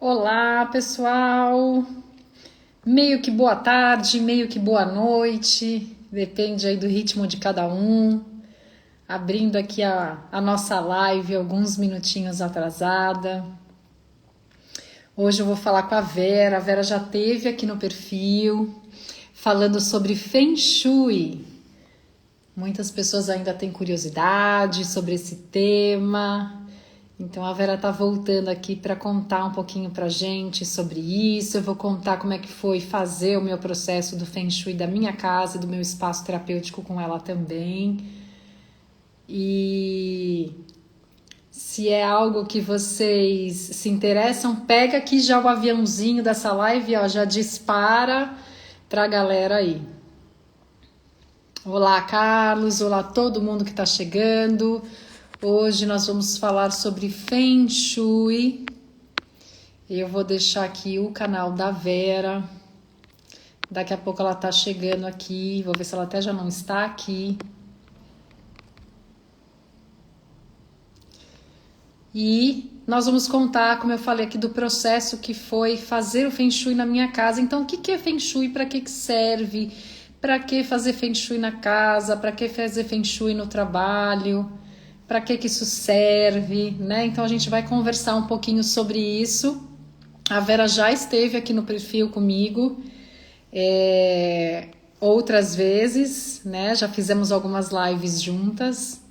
Olá, pessoal! Meio que boa tarde, meio que boa noite, depende aí do ritmo de cada um. Abrindo aqui a nossa live alguns minutinhos atrasada. Hoje eu vou falar com a Vera já teve aqui no perfil, falando sobre Feng Shui. Muitas pessoas ainda têm curiosidade sobre esse tema. Então a Vera tá voltando aqui para contar um pouquinho pra gente sobre isso. Eu vou contar como é que foi fazer o meu processo do Feng Shui da minha casa e do meu espaço terapêutico com ela também. E se é algo que vocês se interessam, pega aqui já o aviãozinho dessa live, ó, já dispara pra galera aí. Olá, Carlos, olá todo mundo que tá chegando. Hoje nós vamos falar sobre Feng Shui. Eu vou deixar aqui o canal da Vera. Daqui a pouco ela tá chegando aqui. Vou ver se ela até já não está aqui. E nós vamos contar, como eu falei aqui, do processo que foi fazer o Feng Shui na minha casa. Então, o que é Feng Shui? Para que serve? Para que fazer Feng Shui na casa? Para que fazer Feng Shui no trabalho? Para que isso serve, né? Então, a gente vai conversar um pouquinho sobre isso. A Vera já esteve aqui no perfil comigo outras vezes, né? Já fizemos algumas lives juntas.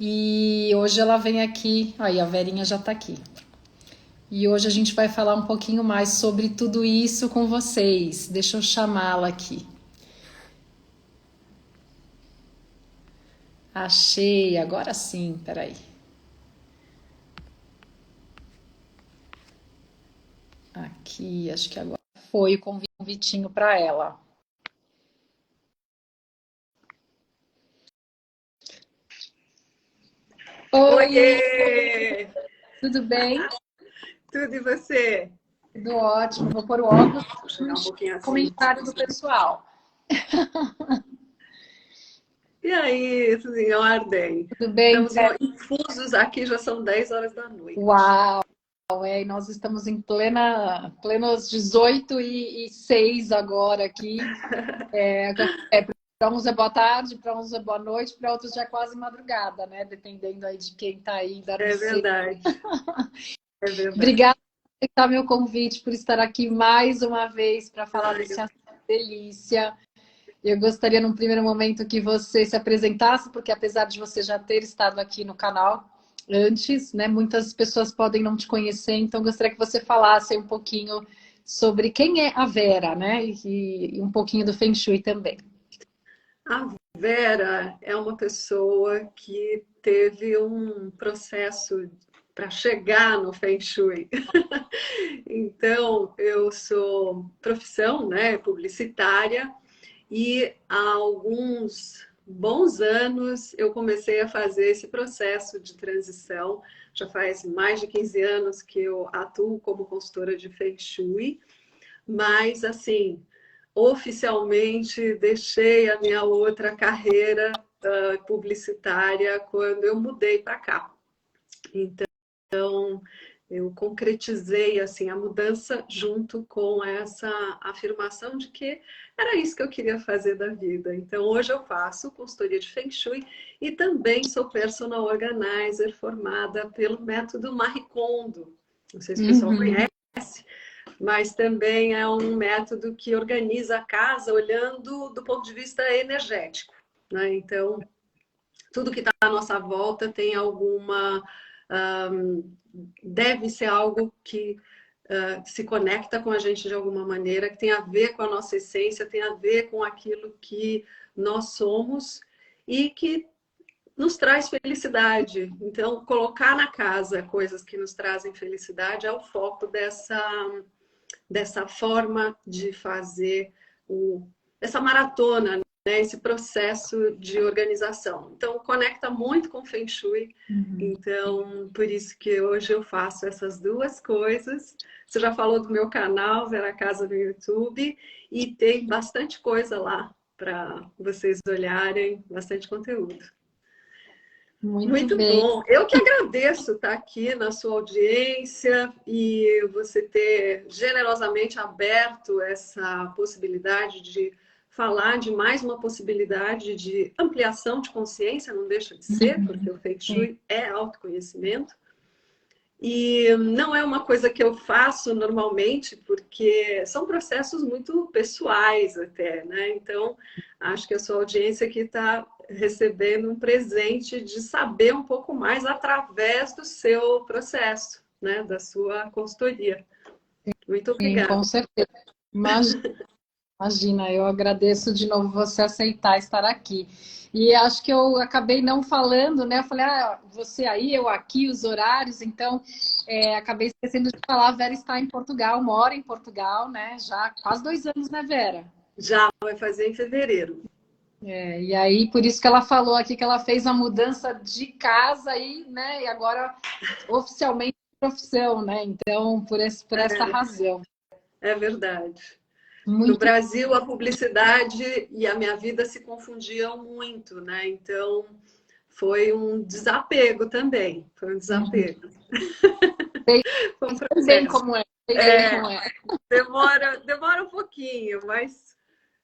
E hoje ela vem aqui. Aí a Verinha já tá aqui. E hoje a gente vai falar um pouquinho mais sobre tudo isso com vocês. Deixa eu chamá-la aqui. Achei, agora sim, peraí. Aqui, acho que agora foi o convitinho para ela. Oi, Oiê! tudo bem? Tudo e você? Tudo ótimo. Vou pôr o óculos. Vou chegar um pouquinho assim. Comentário do pessoal. E aí, tudo em ordem? Tudo bem? Estamos infusos aqui, já são 10 horas da noite. Uau! E nós estamos em plenos 18 e 6 agora aqui. Para uns é boa tarde, para uns é boa noite, para outros já é quase madrugada, né? Dependendo aí de quem está aí É entardecer. verdade, é verdade. Obrigada por aceitar meu convite, por estar aqui mais uma vez para falar Ai, desse assunto delícia. Eu gostaria, num primeiro momento, que você se apresentasse, porque apesar de você já ter estado aqui no canal antes, né, muitas pessoas podem não te conhecer, então gostaria que você falasse um pouquinho sobre quem é a Vera, né, e um pouquinho do Feng Shui também. a Vera é uma pessoa que teve um processo para chegar no Feng Shui. Então, eu sou profissão, né, publicitária. E há alguns bons anos eu comecei a fazer esse processo de transição. Já faz mais de 15 anos que eu atuo como consultora de Feng Shui, mas assim, oficialmente deixei a minha outra carreira publicitária quando eu mudei para cá. Então, eu concretizei assim a mudança junto com essa afirmação de que era isso que eu queria fazer da vida. Então, hoje eu faço consultoria de Feng Shui e também sou personal organizer formada pelo método Marie Kondo. Não sei se o pessoal conhece, mas também é um método que organiza a casa olhando do ponto de vista energético, né? Então, tudo que está à nossa volta tem alguma deve ser algo que se conecta com a gente de alguma maneira, que tem a ver com a nossa essência, tem a ver com aquilo que nós somos e que nos traz felicidade. Então, colocar na casa coisas que nos trazem felicidade é o foco dessa forma de fazer essa maratona, né? Esse processo de organização. Então, conecta muito com o Feng Shui. Então, por isso que hoje eu faço essas duas coisas. Você já falou do meu canal, Vera Casa no YouTube, e tem bastante coisa lá para vocês olharem, bastante conteúdo. Muito Muito bem. bom. Eu que agradeço estar aqui na sua audiência e você ter generosamente aberto essa possibilidade de falar de mais uma possibilidade de ampliação de consciência, não deixa de ser, porque o Feng Sim, Shui é autoconhecimento. E não é uma coisa que eu faço normalmente, porque são processos muito pessoais até, né? Então, acho que a sua audiência aqui está recebendo um presente de saber um pouco mais através do seu processo, né? Da sua consultoria. Muito sim, com obrigada. certeza. Imagina, eu agradeço de novo você aceitar estar aqui. E acho que eu acabei não falando, né? Eu falei, você aí, eu aqui, os horários, então acabei esquecendo de falar. A Vera está em Portugal, mora em Portugal, né? Já há quase 2 anos, né, Vera? Já vai fazer em fevereiro. E aí, por isso que ela falou aqui que ela fez a mudança de casa aí, né? E agora oficialmente profissão, né? Então, por essa razão. É verdade. No Muito Brasil, a publicidade e a minha vida se confundiam muito, né? Então, foi um desapego também. Foi um desapego. Foi um sei bem processo. como é, sei bem É, como é. demora um pouquinho, mas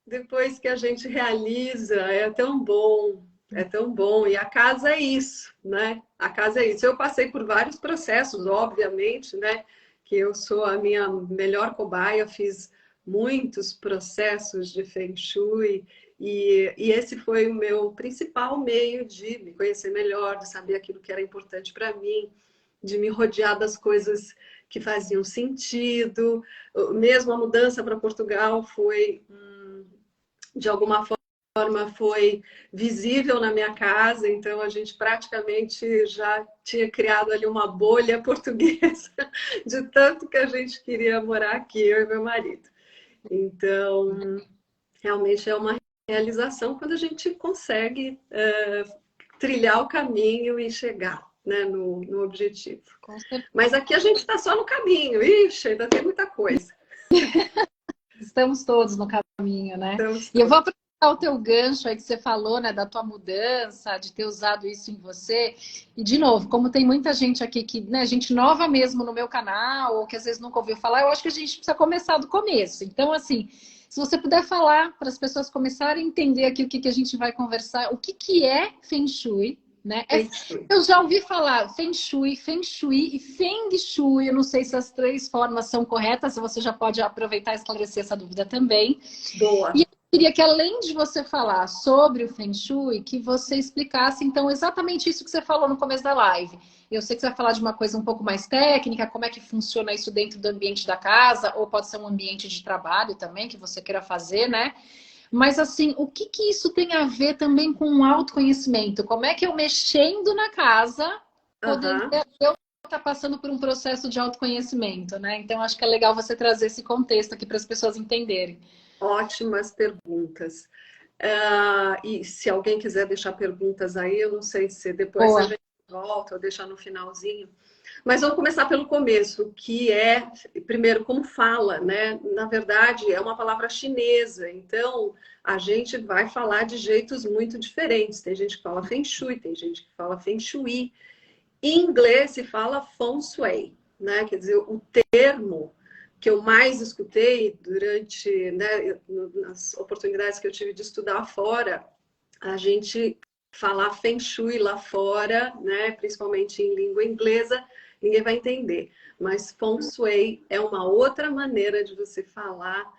depois que a gente realiza, é tão bom. É tão bom. E a casa é isso, né? A casa é isso. Eu passei por vários processos, obviamente, né? Que eu sou a minha melhor cobaia, fiz muitos processos de Feng Shui. E esse foi o meu principal meio de me conhecer melhor, de saber aquilo que era importante para mim, de me rodear das coisas que faziam sentido. Mesmo a mudança para Portugal foi, de alguma forma, foi visível na minha casa, então a gente praticamente já tinha criado ali uma bolha portuguesa de tanto que a gente queria morar aqui, eu e meu marido. Então, realmente é uma realização quando a gente consegue trilhar o caminho e chegar, né, no objetivo. Com certeza. Mas aqui a gente está só no caminho. Ixi, ainda tem muita coisa. Estamos todos no caminho, né? Estamos E eu vou todos. aproveitar o teu gancho aí que você falou, né, da tua mudança, de ter usado isso em você. E, de novo, como tem muita gente aqui que, né, gente nova mesmo no meu canal, ou que às vezes nunca ouviu falar, eu acho que a gente precisa começar do começo. Então, assim, se você puder falar para as pessoas começarem a entender aqui o que a gente vai conversar, o que é Feng Shui, né? Feng Shui. Eu já ouvi falar Feng Shui, Feng Shui e Feng Shui. Eu não sei se as 3 formas são corretas, você já pode aproveitar e esclarecer essa dúvida também. E Boa. eu queria que, além de você falar sobre o Feng Shui, que você explicasse, então, exatamente isso que você falou no começo da live. Eu sei que você vai falar de uma coisa um pouco mais técnica, como é que funciona isso dentro do ambiente da casa, ou pode ser um ambiente de trabalho também, que você queira fazer, né? Mas, assim, o que isso tem a ver também com o autoconhecimento? Como é que eu, mexendo na casa, poderia Uhum. eu estar passando por um processo de autoconhecimento, né? Então, acho que é legal você trazer esse contexto aqui para as pessoas entenderem. Ótimas perguntas. E se alguém quiser deixar perguntas aí, eu não sei se depois a Boa. gente volta ou deixar no finalzinho. Mas vamos começar pelo começo, que é, primeiro, como fala, né? Na verdade, é uma palavra chinesa, então a gente vai falar de jeitos muito diferentes. Tem gente que fala Feng Shui, tem gente que fala Feng Shui. Em inglês se fala Feng Shui, né? Quer dizer, o termo que eu mais escutei durante, né, nas oportunidades que eu tive de estudar fora, a gente falar Feng Shui lá fora, né, principalmente em língua inglesa, ninguém vai entender. Mas Feng Shui é uma outra maneira de você falar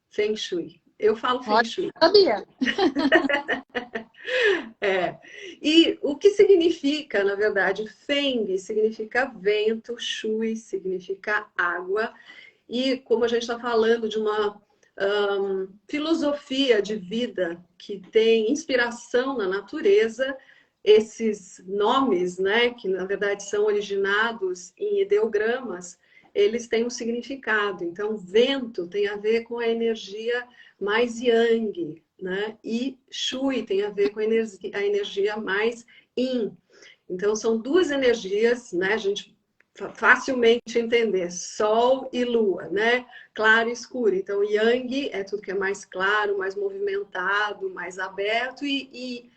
Feng Shui. Eu falo Feng Olha, Shui. sabia. É. E o que significa, na verdade, Feng significa vento, Shui significa água. E como a gente está falando de uma filosofia de vida que tem inspiração na natureza, esses nomes, né, que na verdade são originados em ideogramas, eles têm um significado. Então, vento tem a ver com a energia mais yang, né? E Shui tem a ver com a energia mais yin. Então, são duas energias, né? A gente facilmente entender, sol e lua, né? Claro e escuro. Então, yang é tudo que é mais claro, mais movimentado, mais aberto, e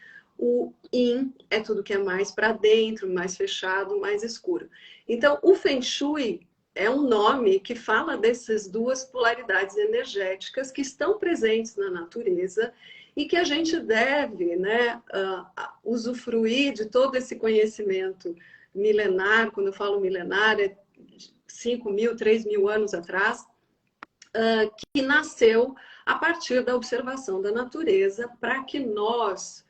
o Yin é tudo que é mais para dentro, mais fechado, mais escuro. Então, o Feng Shui é um nome que fala dessas duas polaridades energéticas que estão presentes na natureza e que a gente deve, né, usufruir de todo esse conhecimento milenar. Quando eu falo milenar, é 5.000, 3.000 anos atrás, que nasceu a partir da observação da natureza, para que nós,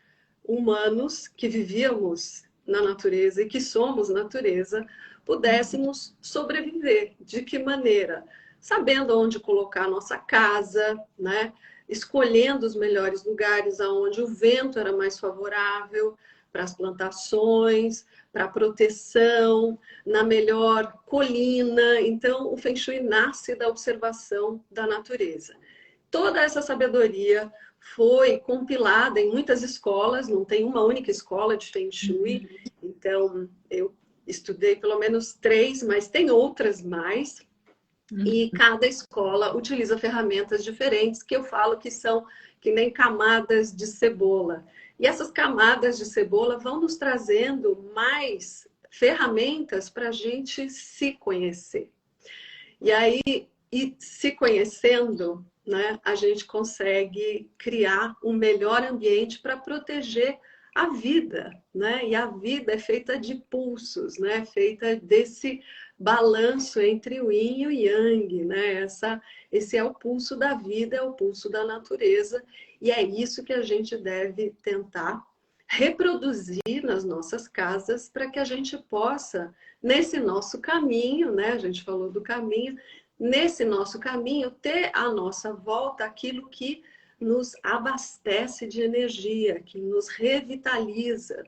humanos, que vivíamos na natureza e que somos natureza, pudéssemos sobreviver. De que maneira? Sabendo onde colocar a nossa casa, né? Escolhendo os melhores lugares aonde o vento era mais favorável para as plantações, para a proteção, na melhor colina. Então, o Feng Shui nasce da observação da natureza. Toda essa sabedoria foi compilada em muitas escolas, não tem uma única escola de Feng Shui, então eu estudei pelo menos 3, mas tem outras mais, e cada escola utiliza ferramentas diferentes, que eu falo que são que nem camadas de cebola. E essas camadas de cebola vão nos trazendo mais ferramentas para a gente se conhecer. E aí, e se conhecendo, né, a gente consegue criar um melhor ambiente para proteger a vida, né? E a vida é feita de pulsos, né? Feita desse balanço entre o yin e o yang, né? Esse é o pulso da vida, é o pulso da natureza, e é isso que a gente deve tentar reproduzir nas nossas casas para que a gente possa, nesse nosso caminho, né? A gente falou do caminho, nesse nosso caminho, ter à nossa volta aquilo que nos abastece de energia, que nos revitaliza.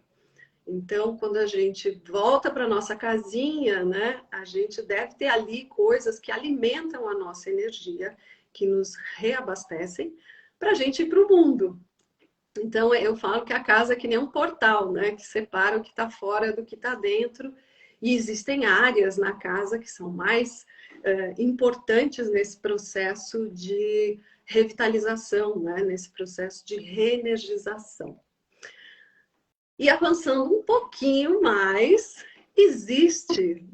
Então, quando a gente volta para nossa casinha, né, a gente deve ter ali coisas que alimentam a nossa energia, que nos reabastecem, para a gente ir para o mundo. Então, eu falo que a casa é que nem um portal, né, que separa o que está fora do que está dentro. E existem áreas na casa que são mais importantes nesse processo de revitalização, né, nesse processo de reenergização. E avançando um pouquinho mais, existem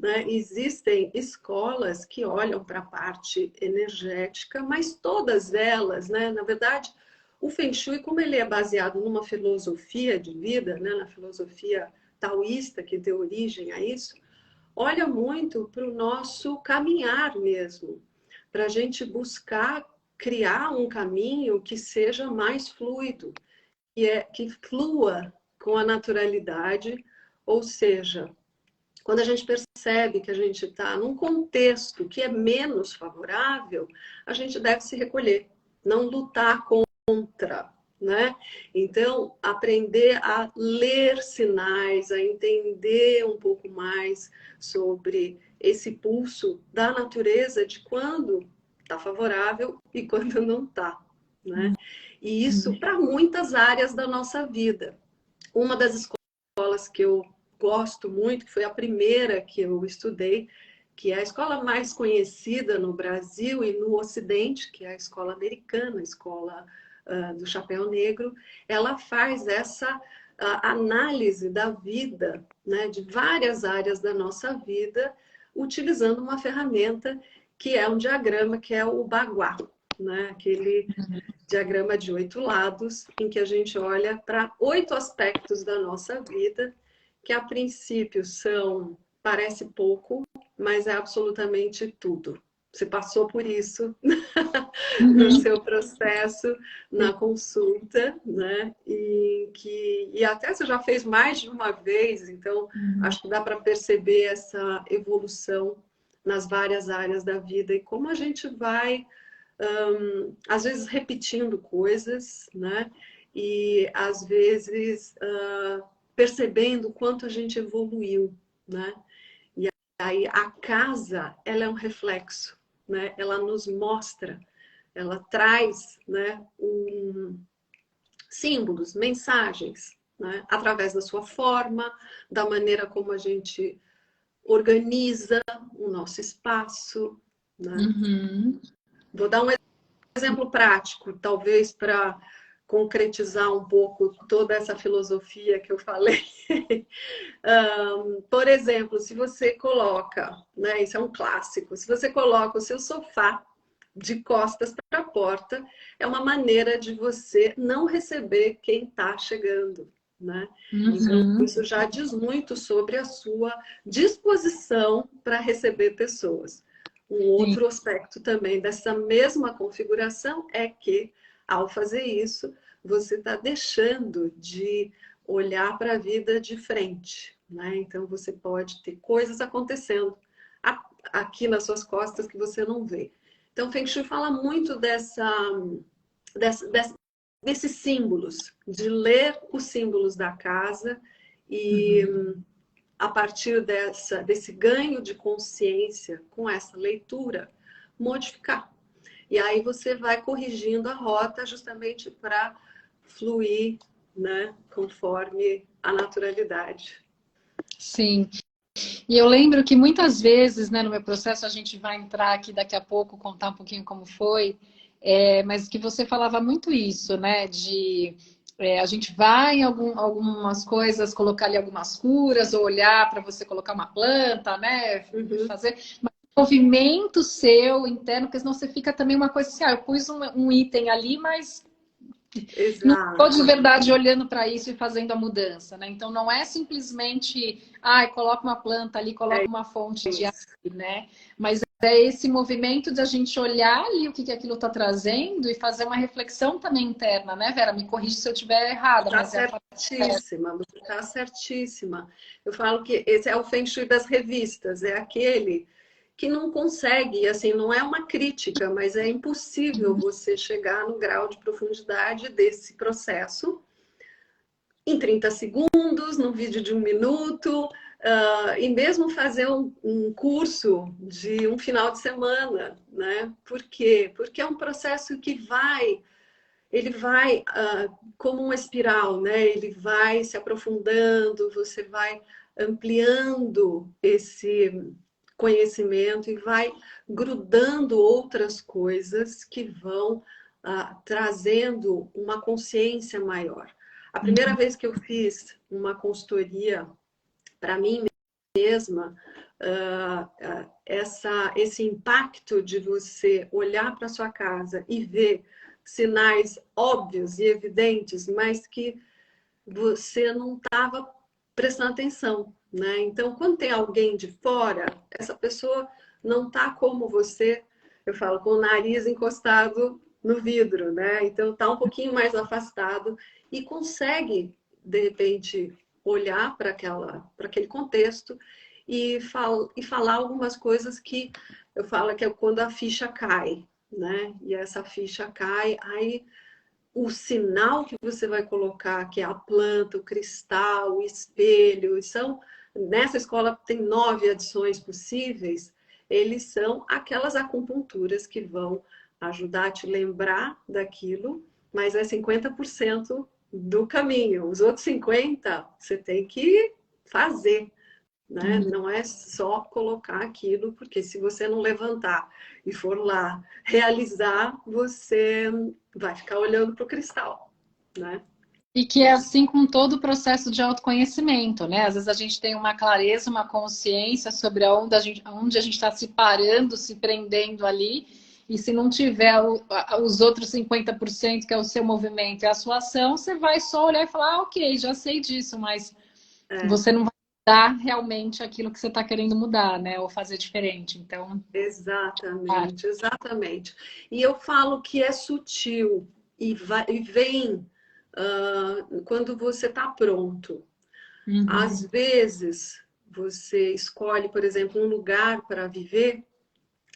escolas que olham para a parte energética, mas todas elas, né, na verdade, o Feng Shui, como ele é baseado numa filosofia de vida, né, na filosofia taoísta que deu origem a isso, olha muito para o nosso caminhar mesmo, para a gente buscar criar um caminho que seja mais fluido, que flua com a naturalidade, ou seja, quando a gente percebe que a gente está num contexto que é menos favorável, a gente deve se recolher, não lutar contra, né? Então, aprender a ler sinais, a entender um pouco mais sobre esse pulso da natureza de quando está favorável e quando não está, né? E isso para muitas áreas da nossa vida. Uma das escolas que eu gosto muito, que foi a primeira que eu estudei, que é a escola mais conhecida no Brasil e no Ocidente, que é a escola americana, a escola do Chapéu Negro, ela faz essa análise da vida, né, de várias áreas da nossa vida, utilizando uma ferramenta que é um diagrama, que é o Bagua, né, aquele diagrama de 8 lados, em que a gente olha para 8 aspectos da nossa vida, que a princípio parece pouco, mas é absolutamente tudo. Você passou por isso no seu processo, na consulta, né? E até você já fez mais de uma vez, então acho que dá para perceber essa evolução nas várias áreas da vida e como a gente vai, às vezes, repetindo coisas, né? E às vezes percebendo o quanto a gente evoluiu, né? E aí a casa, ela é um reflexo, né? Ela nos mostra, ela traz, né, símbolos, mensagens, né? Através da sua forma, da maneira como a gente organiza o nosso espaço, né? Vou dar um exemplo prático, talvez para concretizar um pouco toda essa filosofia que eu falei. Por exemplo, se você coloca, né, isso é um clássico, se você coloca o seu sofá de costas para a porta, é uma maneira de você não receber quem está chegando, né? Então, Uhum. isso já diz muito sobre a sua disposição para receber pessoas. Um Sim, outro aspecto também dessa mesma configuração é que, ao fazer isso, você está deixando de olhar para a vida de frente, né? Então, você pode ter coisas acontecendo aqui nas suas costas que você não vê. Então, Feng Shui fala muito desses símbolos, de ler os símbolos da casa e, a partir desse ganho de consciência com essa leitura, modificar. E aí você vai corrigindo a rota justamente para fluir, né, conforme a naturalidade. sim. E eu lembro que muitas vezes, né, no meu processo, a gente vai entrar aqui daqui a pouco, contar um pouquinho como foi, mas que você falava muito isso, né, de a gente vai em algumas coisas, colocar ali algumas curas, ou olhar para você colocar uma planta, né, Uhum. fazer, mas movimento seu interno, porque senão você fica também uma coisa assim, eu pus um item ali, mas não estou de Exato. verdade olhando para isso e fazendo a mudança, né? Então não é simplesmente, coloca uma planta ali, É coloca uma fonte de água, isso. né? Mas é esse movimento de a gente olhar ali o que aquilo está trazendo e fazer uma reflexão também interna, né, Vera? Me corrija se eu estiver errada, Está mas é a forma certa. certíssima, você está certíssima. Eu falo que esse é o Feng Shui das revistas, é aquele que não consegue, assim, não é uma crítica, mas é impossível você chegar no grau de profundidade desse processo em 30 segundos, num vídeo de 1 minuto, e mesmo fazer um curso de um final de semana, né? Por quê? Porque é um processo que ele vai como uma espiral, né? Ele vai se aprofundando, você vai ampliando esse conhecimento e vai grudando outras coisas que vão trazendo uma consciência maior. A primeira vez que eu fiz uma consultoria para mim mesma, esse impacto de você olhar para sua casa e ver sinais óbvios e evidentes, mas que você não estava prestando atenção, né? Então, quando tem alguém de fora, essa pessoa não está como você, eu falo, com o nariz encostado no vidro, né? Então, está um pouquinho mais afastado e consegue, de repente, olhar para aquele contexto e falar algumas coisas que eu falo que é quando a ficha cai, né? E essa ficha cai, aí o sinal que você vai colocar, que é a planta, o cristal, o espelho, nessa escola tem 9 adições possíveis, eles são aquelas acupunturas que vão ajudar a te lembrar daquilo, mas é 50% do caminho. Os outros 50% você tem que fazer, né? Não é só colocar aquilo, porque se você não levantar e for lá realizar, você vai ficar olhando para o cristal, né? E que é assim com todo o processo de autoconhecimento, né? Às vezes a gente tem uma clareza, uma consciência sobre onde a gente está se parando, se prendendo ali, e se não tiver os outros 50%, que é o seu movimento e a sua ação, você vai só olhar e falar, ok, já sei disso, mas É, você não vai mudar realmente aquilo que você está querendo mudar, né? Ou fazer diferente. Então, exatamente, exatamente. E eu falo que é sutil e vem quando você está pronto. Às uhum. vezes você escolhe, por exemplo, um lugar para viver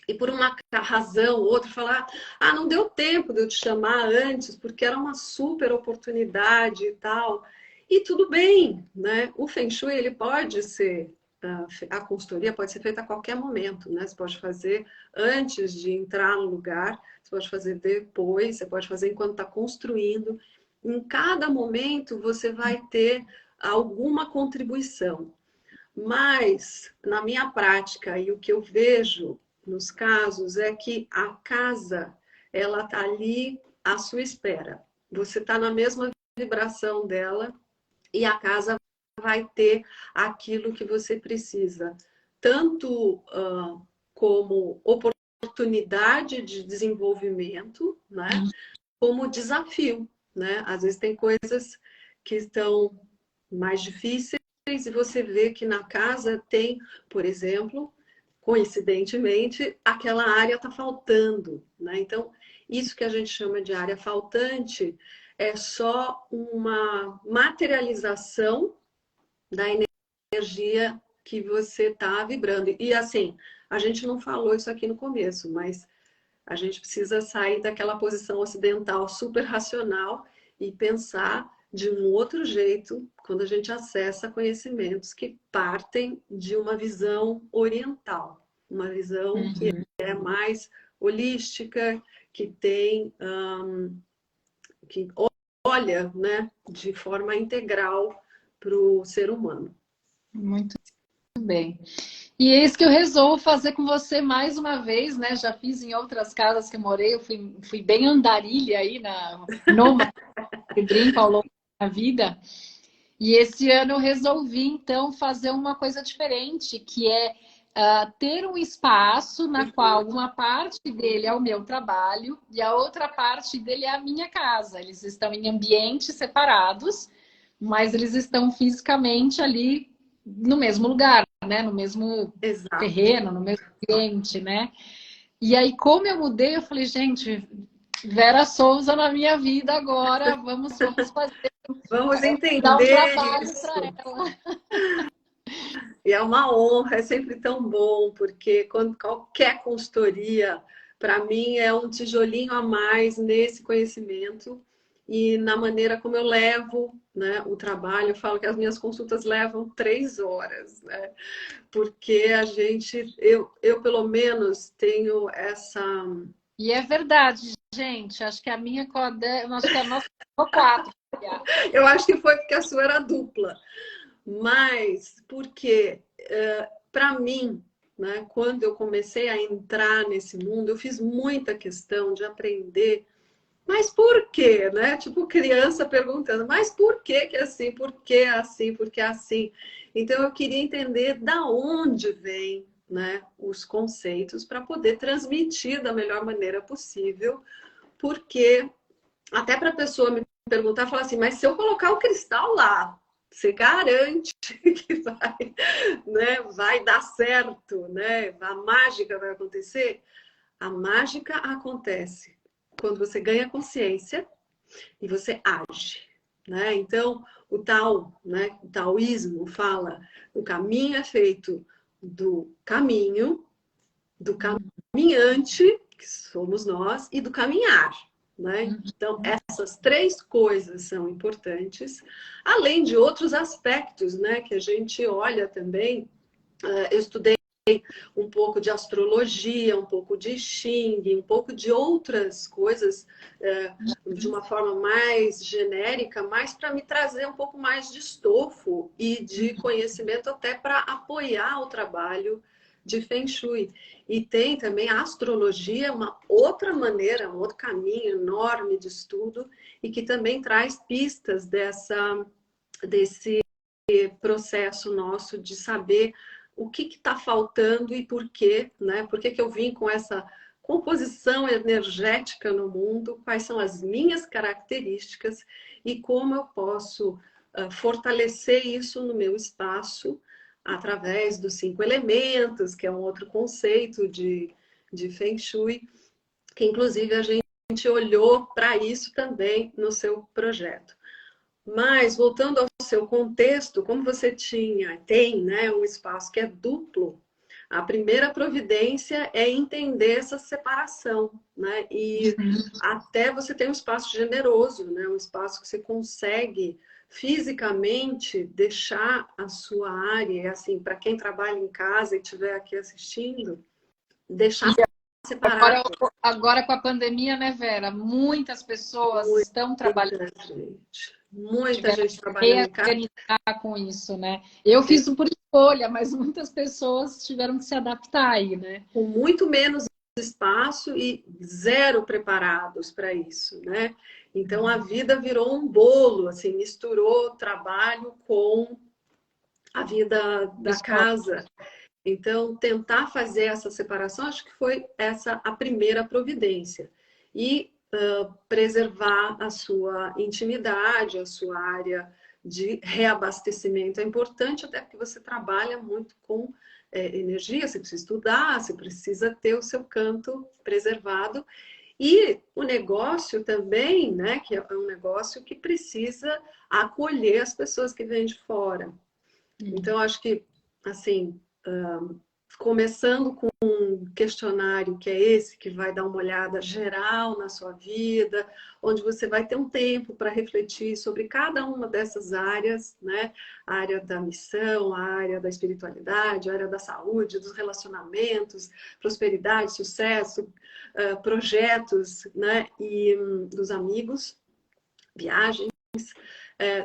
e por uma razão ou outra falar, não deu tempo de eu te chamar antes, porque era uma super oportunidade e tal. E tudo bem, né? O Feng Shui, ele pode ser, a consultoria pode ser feita a qualquer momento, né? Você pode fazer antes de entrar no lugar, você pode fazer depois, você pode fazer enquanto está construindo. Em cada momento você vai ter alguma contribuição. Mas, na minha prática, e o que eu vejo nos casos é que a casa, ela está ali à sua espera. você está na mesma vibração dela e a casa vai ter aquilo que você precisa, tanto como oportunidade de desenvolvimento, né, como desafio, né? Às vezes tem coisas que estão mais difíceis e você vê que na casa tem, por exemplo, coincidentemente, aquela área está faltando, né? Então, isso que a gente chama de área faltante é só uma materialização da energia que você está vibrando. E assim, a gente não falou isso aqui no começo, mas a gente precisa sair daquela posição ocidental super racional e pensar de um outro jeito quando a gente acessa conhecimentos que partem de uma visão oriental, uma visão que é mais holística, que tem que olha, né, de forma integral para o ser humano. Muito bem. E é isso que eu resolvo fazer com você mais uma vez, né? Já fiz em outras casas que eu morei, eu fui bem andarilha aí na nômade, que brinco ao longo da vida. E esse ano eu resolvi, então, fazer uma coisa diferente, que é ter um espaço na qual uma parte dele é o meu trabalho e a outra parte dele é a minha casa. Eles estão em ambientes separados, mas eles estão fisicamente ali no mesmo lugar, né? No mesmo Exato. terreno, no mesmo ambiente, né? E aí, como eu mudei, eu falei, gente, Vera Souza na minha vida agora, vamos fazer, Vamos dar um entender trabalho isso. para ela. E é uma honra, é sempre tão bom, porque quando qualquer consultoria, para mim, é um tijolinho a mais nesse conhecimento e na maneira como eu levo, né, o trabalho. Eu falo que as minhas consultas levam 3 horas, né? Porque eu pelo menos tenho essa. E é verdade, gente. Acho que a minha acho que a nossa ficou 4. Eu acho que foi porque a sua era dupla. Mas porque, para mim, né, quando eu comecei a entrar nesse mundo, eu fiz muita questão de aprender. Mas por quê, né? Tipo criança perguntando, mas por que que é assim? Por que é assim? Por que é assim? Então eu queria entender da onde vem, né, os conceitos para poder transmitir da melhor maneira possível, porque até para a pessoa me perguntar, falar assim, mas se eu colocar o cristal lá, você garante que vai, né, vai dar certo, né? A mágica vai acontecer? A mágica acontece quando você ganha consciência e você age, né? Então, o tal, né, o taoísmo fala, o caminho é feito do caminho, do caminhante, que somos nós, e do caminhar, né? Então, essas 3 coisas são importantes, além de outros aspectos, né, que a gente olha também. Eu estudei um pouco de astrologia, um pouco de Xing, um pouco de outras coisas de uma forma mais genérica, mas para me trazer um pouco mais de estofo e de conhecimento até para apoiar o trabalho de Feng Shui. E tem também a astrologia, uma outra maneira, um outro caminho enorme de estudo e que também traz pistas desse processo nosso de saber o que está faltando e por quê, né? Por que que eu vim com essa composição energética no mundo, quais são as minhas características e como eu posso fortalecer isso no meu espaço através dos 5 elementos, que é um outro conceito de Feng Shui, que inclusive a gente olhou para isso também no seu projeto. Mas, voltando ao seu contexto, como você tem, né, um espaço que é duplo, a primeira providência é entender essa separação, né? E até você tem um espaço generoso, né? Um espaço que você consegue fisicamente deixar a sua área, assim, para quem trabalha em casa e estiver aqui assistindo, deixar separado. Agora com a pandemia, né, Vera? Muitas pessoas estão trabalhando. Muita gente trabalhando em casa. Reorganizar com isso, né? Eu fiz por escolha, mas muitas pessoas tiveram que se adaptar aí, né? Com muito menos espaço e zero preparados para isso, né? Então a vida virou um bolo, assim, misturou trabalho com a vida da casa. Então, tentar fazer essa separação, acho que foi essa a primeira providência. E preservar a sua intimidade, a sua área de reabastecimento é importante, até porque você trabalha muito com energia, você precisa estudar, você precisa ter o seu canto preservado. E o negócio também, né, que é um negócio que precisa acolher as pessoas que vêm de fora. Então, acho que, assim, começando com um questionário que é esse, que vai dar uma olhada geral na sua vida, onde você vai ter um tempo para refletir sobre cada uma dessas áreas, né? A área da missão, a área da espiritualidade, a área da saúde, dos relacionamentos, prosperidade, sucesso, projetos, né? E dos amigos, viagens.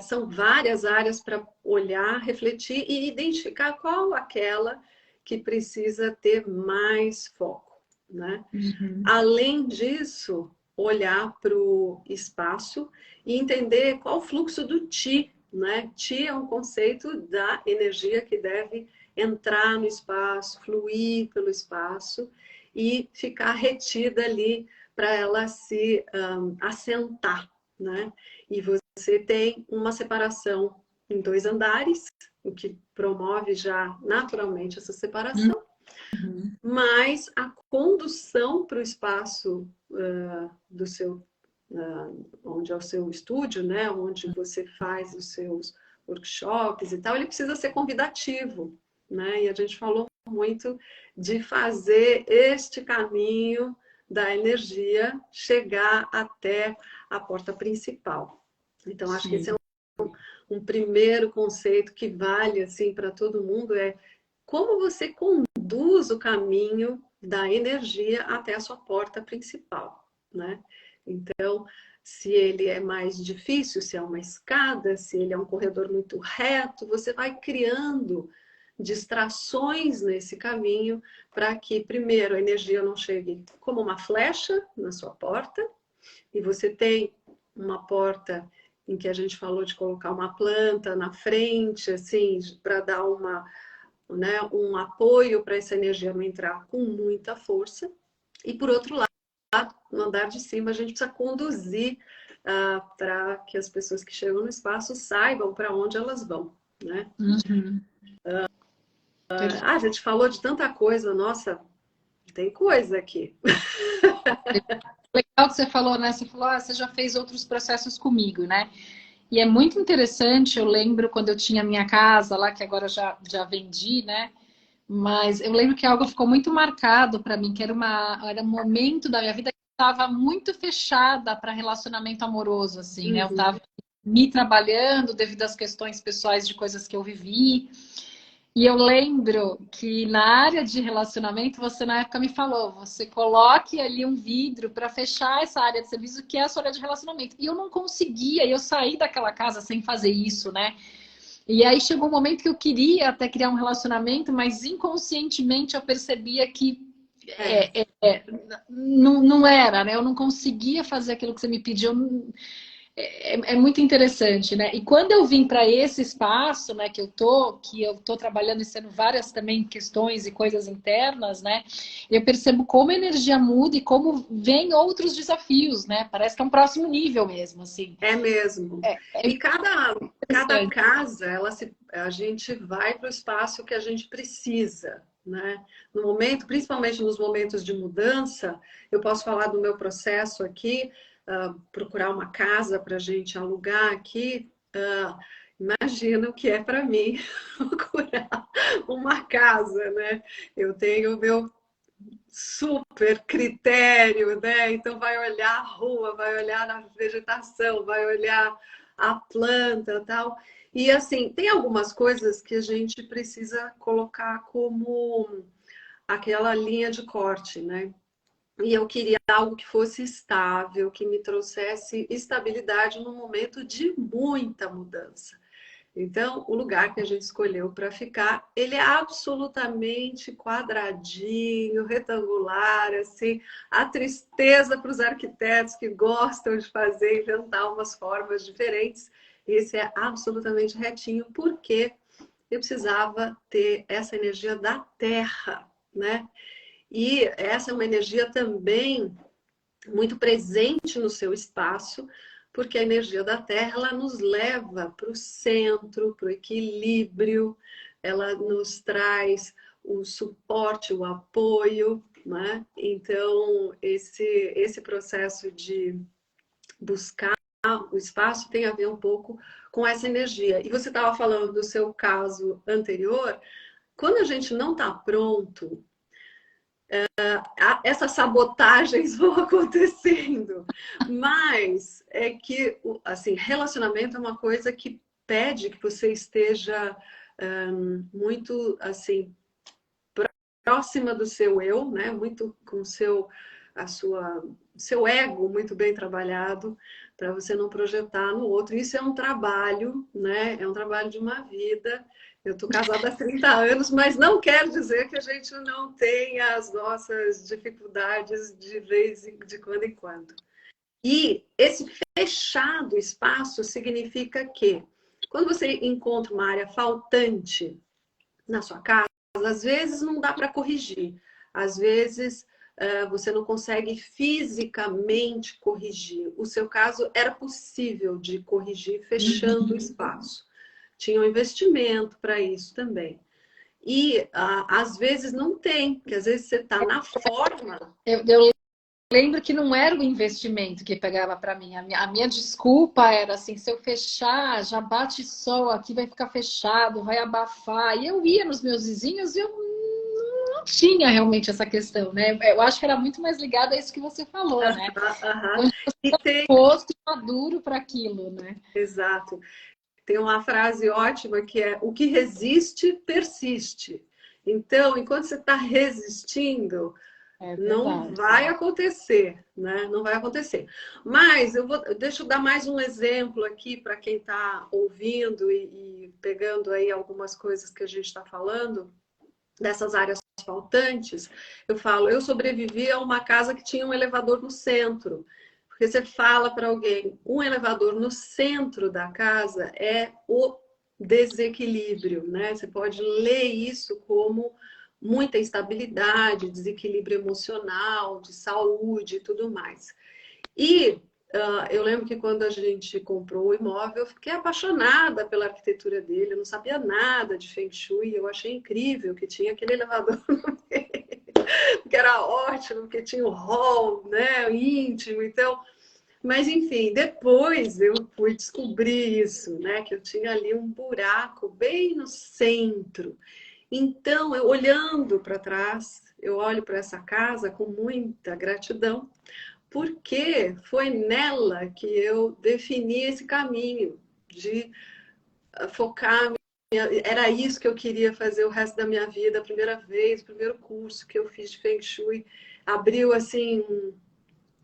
São várias áreas para olhar, refletir e identificar qual aquela que precisa ter mais foco, né? Uhum. Além disso, olhar para o espaço e entender qual o fluxo do Ti, né? Ti é um conceito da energia que deve entrar no espaço, fluir pelo espaço e ficar retida ali para ela se assentar, né? E você tem uma separação em 2 andares, o que promove já naturalmente essa separação, Uhum. mas a condução para o espaço do seu, onde é o seu estúdio, né, onde você faz os seus workshops e tal, ele precisa ser convidativo, né? E a gente falou muito de fazer este caminho da energia chegar até a porta principal. Então, acho que esse é Sim. um primeiro conceito que vale assim para todo mundo, é como você conduz o caminho da energia até a sua porta principal, né? Então, se ele é mais difícil, se é uma escada, se ele é um corredor muito reto, você vai criando distrações nesse caminho para que, primeiro, a energia não chegue como uma flecha na sua porta, e você tem uma porta em que a gente falou de colocar uma planta na frente, assim, para dar né, um apoio para essa energia não entrar com muita força. E por outro lado, no andar de cima, a gente precisa conduzir para que as pessoas que chegam no espaço saibam para onde elas vão, né? Uhum. A gente falou de tanta coisa, nossa, tem coisa aqui. Legal que você falou, né? Você falou, você já fez outros processos comigo, né? E é muito interessante, eu lembro quando eu tinha minha casa lá, que agora já vendi, né? Mas eu lembro que algo ficou muito marcado para mim, que era um momento da minha vida que estava muito fechada para relacionamento amoroso, assim, né? Eu Uhum. estava me trabalhando devido às questões pessoais de coisas que eu vivi. E eu lembro que na área de relacionamento, você na época me falou, você coloque ali um vidro para fechar essa área de serviço, que é a sua área de relacionamento. E eu não conseguia, e eu saí daquela casa sem fazer isso, né? E aí chegou um momento que eu queria até criar um relacionamento, mas inconscientemente eu percebia que não era, né? Eu não conseguia fazer aquilo que você me pediu. É muito interessante, né? E quando eu vim para esse espaço, né, que eu tô trabalhando e sendo várias também questões e coisas internas, né? Eu percebo como a energia muda e como vem outros desafios, né? Parece que é um próximo nível mesmo, assim. É mesmo. É E cada interessante. casa, a gente vai para o espaço que a gente precisa, né? No momento, principalmente nos momentos de mudança, eu posso falar do meu processo aqui, procurar uma casa para a gente alugar aqui. Imagina o que é para mim procurar uma casa, né? Eu tenho o meu super critério, né? Então vai olhar a rua, vai olhar a vegetação, vai olhar a planta, tal. E assim, tem algumas coisas que a gente precisa colocar como aquela linha de corte, né? E eu queria algo que fosse estável, que me trouxesse estabilidade no momento de muita mudança. Então, o lugar que a gente escolheu para ficar, ele é absolutamente quadradinho, retangular, assim, a tristeza para os arquitetos que gostam de fazer, inventar umas formas diferentes. Esse é absolutamente retinho, porque eu precisava ter essa energia da terra, né? E essa é uma energia também muito presente no seu espaço, porque a energia da Terra ela nos leva para o centro, para o equilíbrio, ela nos traz o suporte, o apoio, né? Então, esse processo de buscar o espaço tem a ver um pouco com essa energia. E você estava falando do seu caso anterior, quando a gente não está pronto, essas sabotagens vão acontecendo. Mas é que, assim, relacionamento é uma coisa que pede que você esteja muito, assim, próxima do seu eu, né? Muito com seu ego muito bem trabalhado, para você não projetar no outro. Isso é um trabalho, né? É um trabalho de uma vida. Eu estou casada há 30 anos, mas não quer dizer que a gente não tenha as nossas dificuldades de quando em quando. E esse fechado espaço significa que quando você encontra uma área faltante na sua casa, às vezes não dá para corrigir, às vezes você não consegue fisicamente corrigir. O seu caso era possível de corrigir fechando o espaço. Tinha um investimento para isso também. E às vezes não tem, porque às vezes você está na forma. Eu lembro que não era o investimento que pegava para mim. A minha desculpa era assim: se eu fechar, já bate sol aqui, vai ficar fechado, vai abafar. E eu ia nos meus vizinhos e eu não tinha realmente essa questão, né? Eu acho que era muito mais ligado a isso que você falou, né? Onde E tem... posto maduro para aquilo, né? Exato. Tem uma frase ótima que é: o que resiste, persiste. Então, enquanto você está resistindo, não vai acontecer, né? Não vai acontecer. Mas deixa eu dar mais um exemplo aqui para quem está ouvindo e pegando aí algumas coisas que a gente está falando, dessas áreas faltantes. Eu falo, eu sobrevivi a uma casa que tinha um elevador no centro. Porque você fala para alguém, um elevador no centro da casa é o desequilíbrio, né? Você pode ler isso como muita instabilidade, desequilíbrio emocional, de saúde e tudo mais. E eu lembro que quando a gente comprou o imóvel, eu fiquei apaixonada pela arquitetura dele, eu não sabia nada de Feng Shui, eu achei incrível que tinha aquele elevador no meio, que era ótimo, porque tinha o hall, né, íntimo, então... Mas, enfim, depois eu fui descobrir isso, né? Que eu tinha ali um buraco bem no centro. Então, eu olhando para trás, eu olho para essa casa com muita gratidão, porque foi nela que eu defini esse caminho de focar. Era isso que eu queria fazer o resto da minha vida. A primeira vez, o primeiro curso que eu fiz de Feng Shui abriu assim.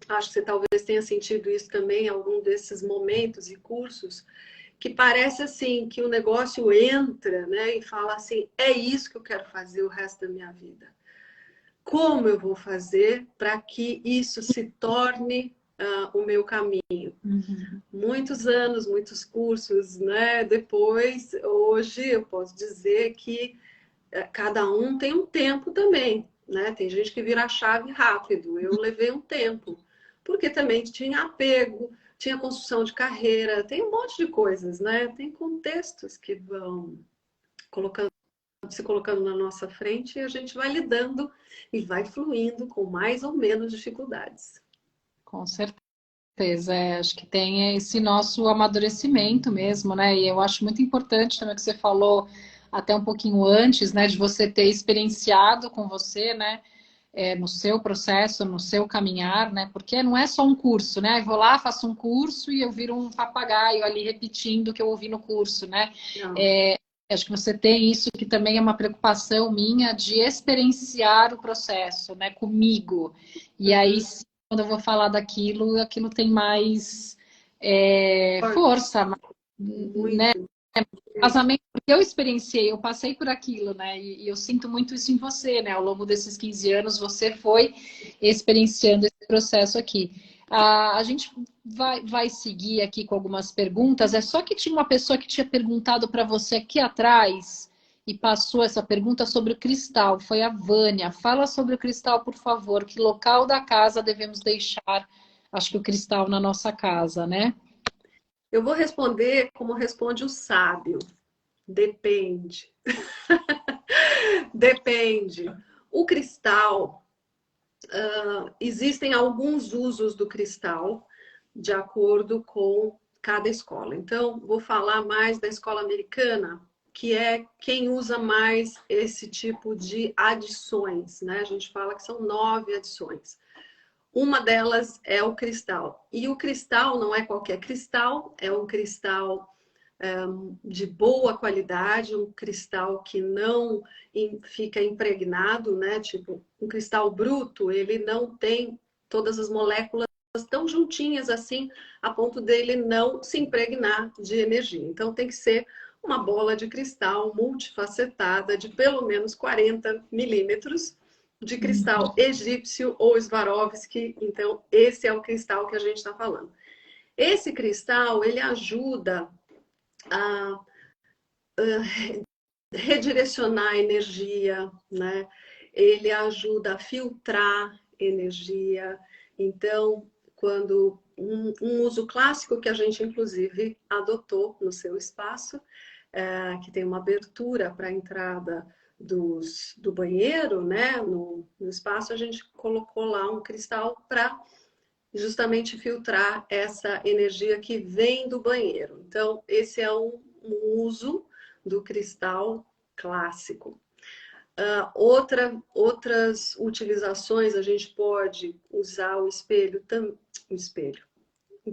Acho que você talvez tenha sentido isso também em algum desses momentos e cursos, que parece assim que o negócio entra, né, e fala assim: é isso que eu quero fazer o resto da minha vida. Como eu vou fazer para que isso se torne o meu caminho? Muitos anos, muitos cursos, né? Depois, hoje eu posso dizer que cada um tem um tempo também, né? Tem gente que vira a chave rápido. Eu levei um tempo, porque também tinha apego, tinha construção de carreira, tem um monte de coisas, né? Tem contextos que vão se colocando na nossa frente e a gente vai lidando e vai fluindo com mais ou menos dificuldades. Com certeza, acho que tem esse nosso amadurecimento mesmo, né? E eu acho muito importante também que você falou até um pouquinho antes, né, de você ter experienciado com você, né, no seu processo, no seu caminhar, né? Porque não é só um curso, né? Eu vou lá, faço um curso e eu viro um papagaio ali repetindo o que eu ouvi no curso, né? Acho que você tem isso, que também é uma preocupação minha, de experienciar o processo, né, comigo. E aí, quando eu vou falar daquilo, aquilo tem mais força, né? Casamento, porque eu experienciei, eu passei por aquilo, né? E eu sinto muito isso em você, né? Ao longo desses 15 anos, você foi experienciando esse processo aqui. A gente vai seguir aqui com algumas perguntas. É só que tinha uma pessoa que tinha perguntado para você aqui atrás e passou essa pergunta sobre o cristal. Foi a Vânia. Fala sobre o cristal, por favor. Que local da casa devemos deixar, acho que o cristal na nossa casa, né? Eu vou responder como responde o sábio. Depende. Depende. O cristal, existem alguns usos do cristal de acordo com cada escola. Então, vou falar mais da escola americana, que é quem usa mais esse tipo de adições, né? A gente fala que são 9 adições. Uma delas é o cristal. E o cristal não é qualquer cristal, é um cristal de boa qualidade, um cristal que não fica impregnado, né? Tipo, um cristal bruto, ele não tem todas as moléculas tão juntinhas assim, a ponto dele não se impregnar de energia. Então tem que ser uma bola de cristal multifacetada de pelo menos 40 milímetros de cristal egípcio ou Swarovski. Então esse é o cristal que a gente está falando. Esse cristal, ele ajuda a redirecionar a energia, né? Ele ajuda a filtrar energia. Então, quando um uso clássico que a gente inclusive adotou no seu espaço, que tem uma abertura para a entrada do banheiro, né? No espaço, a gente colocou lá um cristal para justamente filtrar essa energia que vem do banheiro. Então, esse é um uso do cristal clássico. Outras utilizações, a gente pode usar o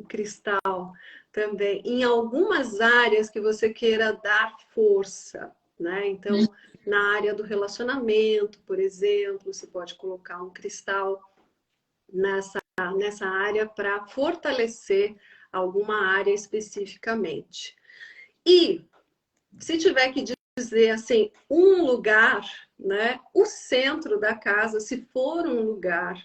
cristal também em algumas áreas que você queira dar força, né? Então, na área do relacionamento, por exemplo, você pode colocar um cristal nessa área para fortalecer alguma área especificamente. E se tiver que dizer assim, um lugar, né, o centro da casa, se for um lugar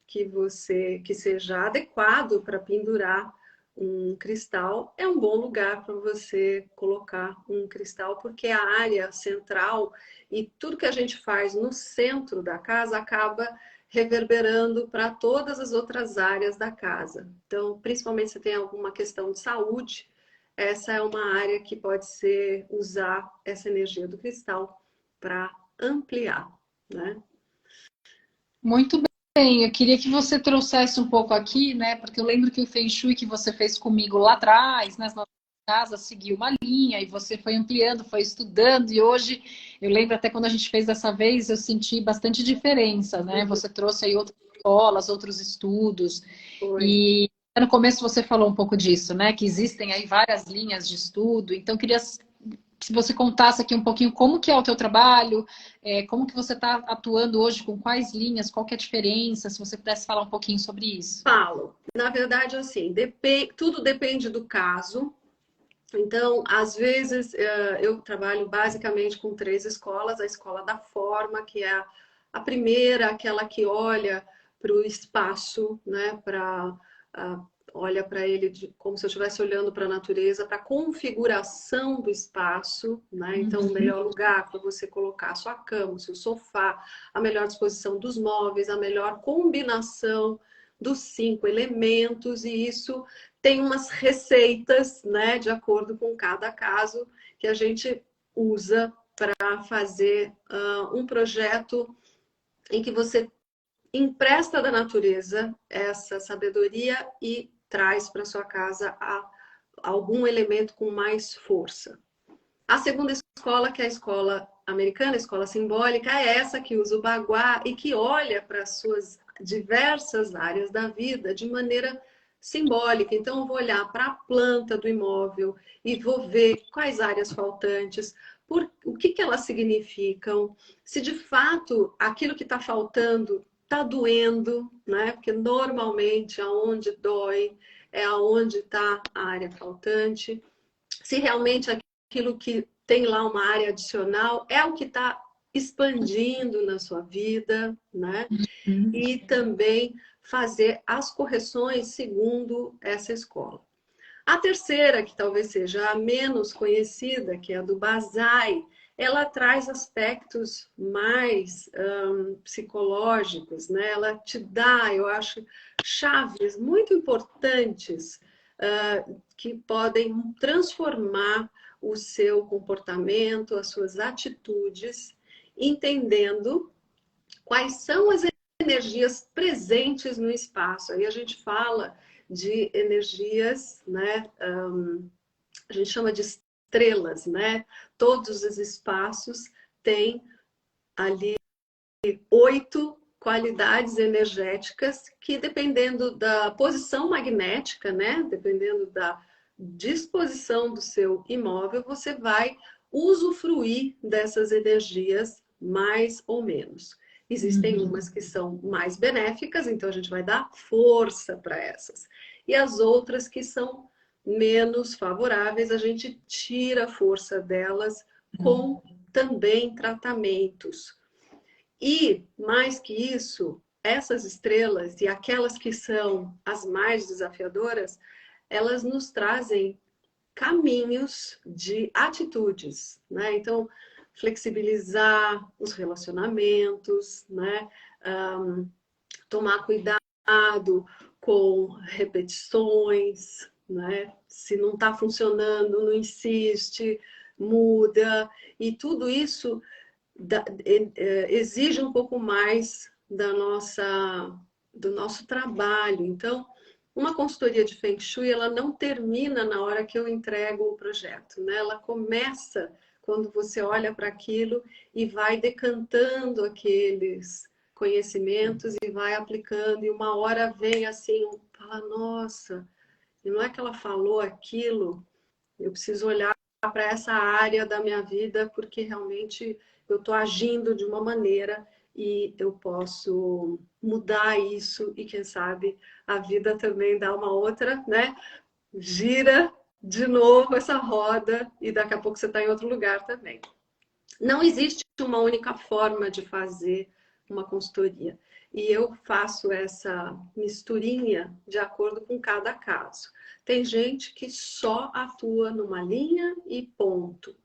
que seja adequado para pendurar um cristal, é um bom lugar para você colocar um cristal, porque a área central e tudo que a gente faz no centro da casa acaba reverberando para todas as outras áreas da casa. Então, principalmente se tem alguma questão de saúde, essa é uma área que pode ser usar essa energia do cristal para ampliar, né? Muito bem, eu queria que você trouxesse um pouco aqui, né? Porque eu lembro que o Feng Shui que você fez comigo lá atrás, nas nossas casas, seguiu uma linha e você foi ampliando, foi estudando, e hoje, eu lembro até quando a gente fez dessa vez, eu senti bastante diferença, né? Você trouxe aí outras escolas, outros estudos, Foi. e no começo você falou um pouco disso, né? Que existem aí várias linhas de estudo, então eu queria se você contasse aqui um pouquinho como que é o teu trabalho, como que você está atuando hoje, com quais linhas, qual que é a diferença, se você pudesse falar um pouquinho sobre isso. Falo. Na verdade, assim, tudo depende do caso. Então, às vezes, eu trabalho basicamente com 3 escolas. A escola da forma, que é a primeira, aquela que olha para o espaço, né? Olha para ele como se eu estivesse olhando para a natureza, para a configuração do espaço, né? Então, o melhor lugar para você colocar a sua cama, o seu sofá, a melhor disposição dos móveis, a melhor combinação dos 5 elementos, e isso tem umas receitas, né, de acordo com cada caso, que a gente usa para fazer um projeto em que você empresta da natureza essa sabedoria e traz para sua casa algum elemento com mais força. A segunda escola, que é a escola americana, a escola simbólica, é essa que usa o baguá e que olha para as suas diversas áreas da vida de maneira simbólica. Então, eu vou olhar para a planta do imóvel e vou ver quais áreas faltantes, o que elas significam, se de fato aquilo que está faltando está doendo, né? Porque normalmente aonde dói é aonde está a área faltante. Se realmente aquilo que tem lá uma área adicional, é o que está expandindo na sua vida, né? E também fazer as correções segundo essa escola. A terceira, que talvez seja a menos conhecida, que é a do Basai, ela traz aspectos mais psicológicos, né? Ela te dá, eu acho, chaves muito importantes que podem transformar o seu comportamento, as suas atitudes, entendendo quais são as energias presentes no espaço. Aí a gente fala de energias, né? A gente chama de estrelas, né? Todos os espaços têm ali 8 qualidades energéticas que, dependendo da posição magnética, né? Dependendo da disposição do seu imóvel, você vai usufruir dessas energias mais ou menos. Existem umas que são mais benéficas, então a gente vai dar força para essas. E as outras que são menos favoráveis, a gente tira a força delas com também tratamentos. E, mais que isso, essas estrelas e aquelas que são as mais desafiadoras, elas nos trazem caminhos de atitudes, né? Então, flexibilizar os relacionamentos, né? Tomar cuidado com repetições, né? Se não está funcionando, não insiste, muda. E tudo isso exige um pouco mais do nosso trabalho. Então, uma consultoria de Feng Shui, ela não termina na hora que eu entrego o projeto, né? Ela começa quando você olha para aquilo e vai decantando aqueles conhecimentos e vai aplicando, e uma hora vem assim, fala, nossa, e não é que ela falou aquilo, eu preciso olhar para essa área da minha vida, porque realmente eu estou agindo de uma maneira e eu posso mudar isso e, quem sabe, a vida também dá uma outra, né? Gira de novo essa roda e daqui a pouco você está em outro lugar também. Não existe uma única forma de fazer uma consultoria. E eu faço essa misturinha de acordo com cada caso. Tem gente que só atua numa linha e ponto.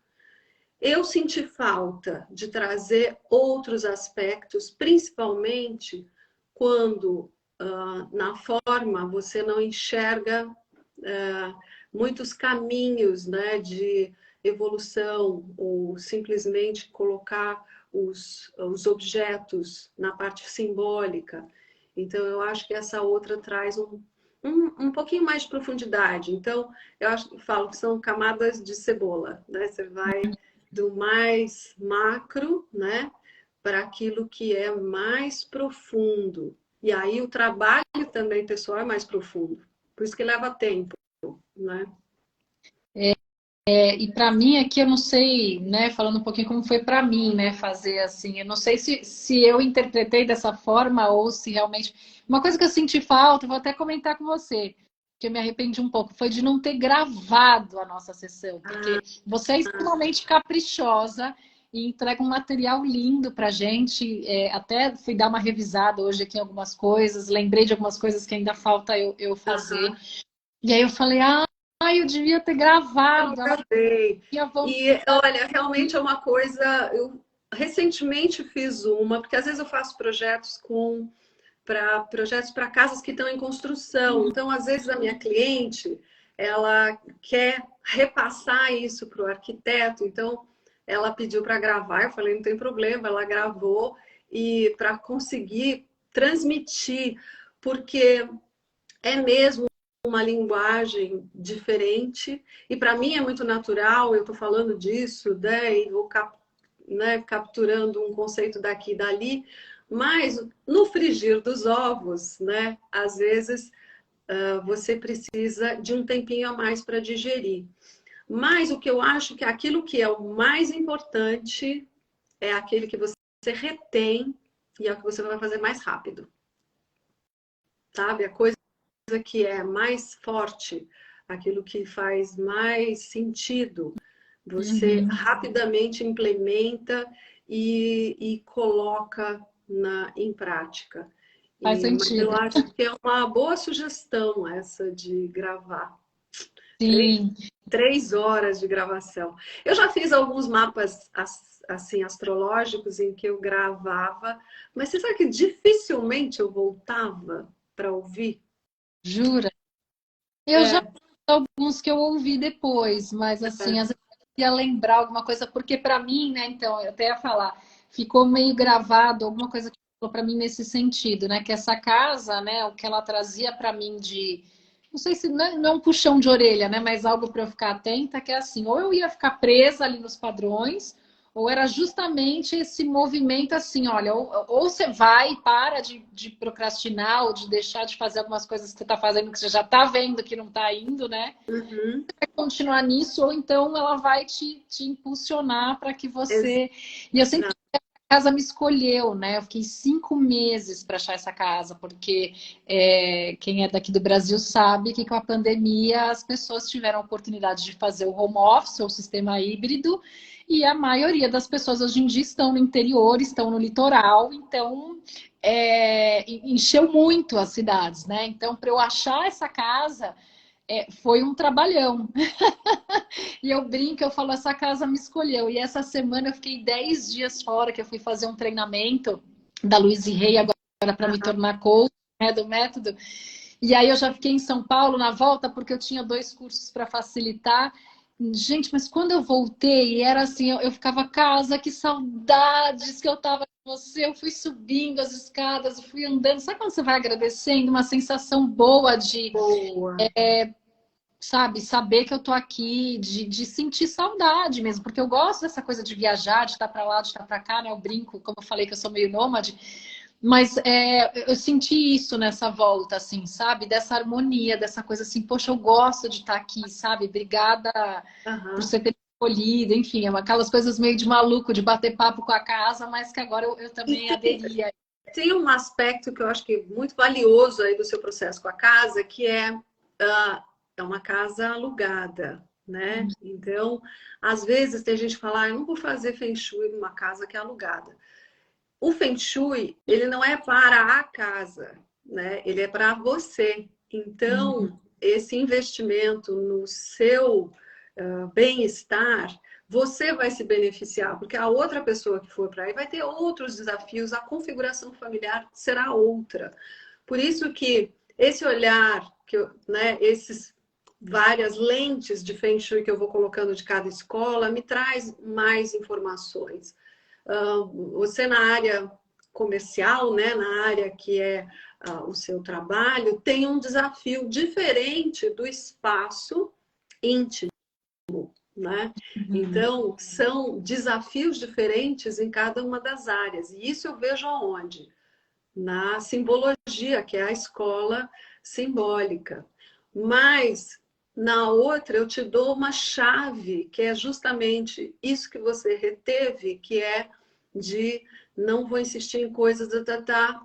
Eu senti falta de trazer outros aspectos, principalmente quando na forma você não enxerga muitos caminhos, né, de evolução, ou simplesmente colocar os objetos na parte simbólica. Então, eu acho que essa outra traz um pouquinho mais de profundidade. Então, falo que são camadas de cebola, né? Você vai do mais macro, né, para aquilo que é mais profundo. E aí o trabalho também pessoal é mais profundo. Por isso que leva tempo, né? E para mim aqui eu não sei, né, falando um pouquinho como foi para mim, né, fazer assim, eu não sei se eu interpretei dessa forma ou se realmente... Uma coisa que eu senti falta, eu vou até comentar com você, que eu me arrependi um pouco, foi de não ter gravado a nossa sessão, porque você é extremamente caprichosa e entrega um material lindo pra gente, até fui dar uma revisada hoje aqui em algumas coisas, lembrei de algumas coisas que ainda falta eu fazer, e aí eu falei, eu devia ter Eu gravado. gravei. E olha, realmente é uma coisa. Eu recentemente fiz uma, porque às vezes eu faço projetos para casas que estão em construção. Então, às vezes a minha cliente ela quer repassar isso para o arquiteto. Então, ela pediu para gravar. Eu falei, não tem problema. Ela gravou e para conseguir transmitir, porque é mesmo uma linguagem diferente e para mim é muito natural, eu estou falando disso, né, e vou capturando um conceito daqui e dali, mas no frigir dos ovos, né, às vezes você precisa de um tempinho a mais para digerir. Mas o que eu acho que aquilo que é o mais importante é aquele que você retém e é o que você vai fazer mais rápido, sabe? A coisa que é mais forte, aquilo que faz mais sentido, Você Uhum. rapidamente implementa e coloca em prática. Faz Mas eu sentido. acho que é uma boa sugestão essa de gravar. Três, Sim, 3 horas de gravação. Eu já fiz alguns mapas assim astrológicos em que eu gravava, mas você sabe que dificilmente eu voltava para ouvir? jura? Eu já É, fiz alguns que eu ouvi depois, mas assim, às vezes eu ia lembrar alguma coisa, porque para mim, né, então, eu até ia falar, ficou meio gravado alguma coisa que falou para mim nesse sentido, né, que essa casa, né, o que ela trazia para mim de, não sei se não é um puxão de orelha, né, mas algo para eu ficar atenta, que é assim, ou eu ia ficar presa ali nos padrões, ou era justamente esse movimento assim, olha, ou você vai e para de procrastinar, ou de deixar de fazer algumas coisas que você está fazendo, que você já está vendo que não está indo, né? uhum, Vai continuar nisso, ou então ela vai te impulsionar para que você. E eu sempre exato. a casa me escolheu, né? Eu fiquei 5 meses para achar essa casa, porque quem é daqui do Brasil sabe que com a pandemia as pessoas tiveram a oportunidade de fazer o home office ou o sistema híbrido, e a maioria das pessoas hoje em dia estão no interior, estão no litoral, então encheu muito as cidades, né? Então, para eu achar essa casa, foi um trabalhão. E eu brinco, eu falo, essa casa me escolheu. E essa semana eu fiquei 10 dias fora, que eu fui fazer um treinamento da Luiz Rei agora para me Aham. tornar coach, né, do método. E aí eu já fiquei em São Paulo na volta, porque eu tinha 2 cursos para facilitar. Gente, mas quando eu voltei, era assim, eu ficava, casa, que saudades que eu tava com você. Eu fui subindo as escadas, eu fui andando. Sabe quando você vai agradecendo? Uma sensação boa de, Boa. sabe, saber que eu tô aqui, de sentir saudade mesmo, porque eu gosto dessa coisa de viajar, de estar para lá, de estar para cá, né? Eu brinco, como eu falei que eu sou meio nômade, mas eu senti isso nessa volta, assim, sabe? Dessa harmonia, dessa coisa assim, poxa, eu gosto de estar aqui, sabe? Obrigada por Aham. você ter me escolhido, enfim, aquelas coisas meio de maluco, de bater papo com a casa, mas que agora eu E também aderi. tem um aspecto que eu acho que é muito valioso aí do seu processo com a casa, que é uma casa alugada, né? Então, às vezes tem gente que fala, eu não vou fazer feng shui numa casa que é alugada. O feng shui, ele não é para a casa, né? Ele é para você. Uhum. Então, esse investimento no seu bem-estar, você vai se beneficiar, porque a outra pessoa que for para aí vai ter outros desafios, a configuração familiar será outra. Por isso que esse olhar, né, esses várias lentes de Feng Shui que eu vou colocando de cada escola, me traz mais informações. Você na área comercial, né, na área que é o seu trabalho, tem um desafio diferente do espaço íntimo, né? Uhum. Então, são desafios diferentes em cada uma das áreas. E isso eu vejo aonde? Na simbologia, que é a escola simbólica. Mas na outra eu te dou uma chave, que é justamente isso que você reteve, que é de não vou insistir em coisas,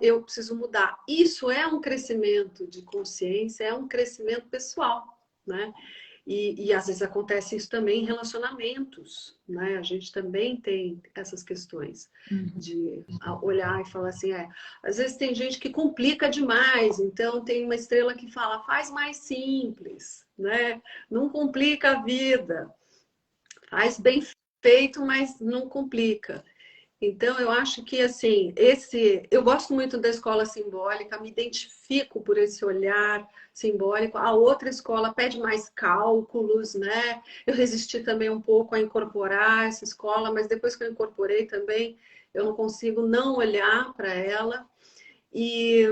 eu preciso mudar. Isso é um crescimento de consciência, é um crescimento pessoal, né? E às vezes acontece isso também em relacionamentos, né? A gente também tem essas questões Uhum. de olhar e falar assim, às vezes tem gente que complica demais, então tem uma estrela que fala, faz mais simples, né? Não complica a vida, faz bem feito, mas não complica. Então, eu acho que, assim, eu gosto muito da escola simbólica, me identifico por esse olhar simbólico. A outra escola pede mais cálculos, né? Eu resisti também um pouco a incorporar essa escola, mas depois que eu incorporei também, eu não consigo não olhar para ela. E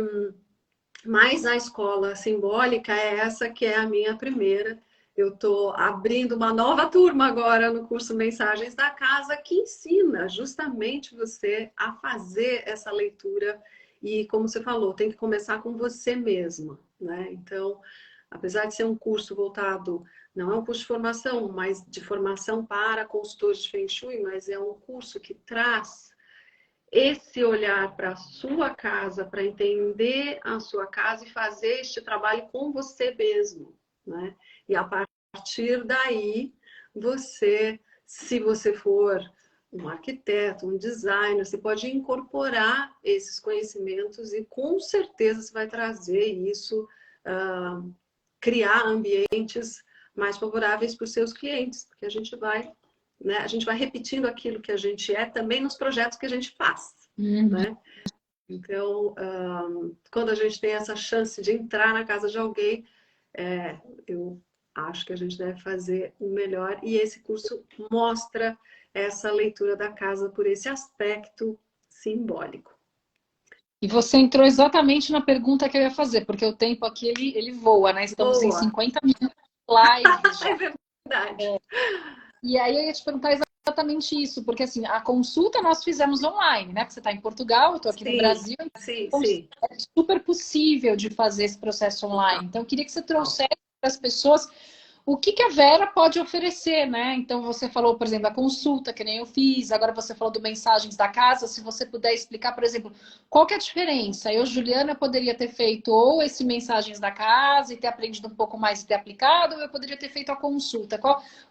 mas a escola simbólica é essa que é a minha primeira. Eu estou abrindo uma nova turma agora no curso Mensagens da Casa, que ensina justamente você a fazer essa leitura. E, como você falou, tem que começar com você mesma, né? Então, apesar de ser um curso voltado, não é um curso de formação, mas de formação para consultores de Feng Shui, mas é um curso que traz esse olhar para a sua casa, para entender a sua casa e fazer este trabalho com você mesmo, né? E a partir daí você Se você for um arquiteto, um designer, você pode incorporar esses conhecimentos e com certeza você vai trazer isso, criar ambientes mais favoráveis para os seus clientes, porque a gente vai, né, a gente vai repetindo aquilo que a gente é também nos projetos que a gente faz, né? Então, quando a gente tem essa chance de entrar na casa de alguém, eu acho que a gente deve fazer o melhor. E esse curso mostra essa leitura da casa por esse aspecto simbólico. E você entrou exatamente na pergunta que eu ia fazer, porque o tempo aqui ele voa, né? Estamos em 50 minutos de live já. É verdade. E aí eu ia te perguntar exatamente isso, porque assim, a consulta nós fizemos online, né? Porque você está em Portugal, eu estou aqui no Brasil, então sim. é super possível de fazer esse processo online. Então eu queria que você trouxesse para as pessoas o que a Vera pode oferecer, né? Então você falou, por exemplo, da consulta, que nem eu fiz, agora você falou do Mensagens da Casa, se você puder explicar, por exemplo, qual que é a diferença? Eu, Juliana, poderia ter feito ou esse Mensagens da Casa e ter aprendido um pouco mais e ter aplicado, ou eu poderia ter feito a consulta.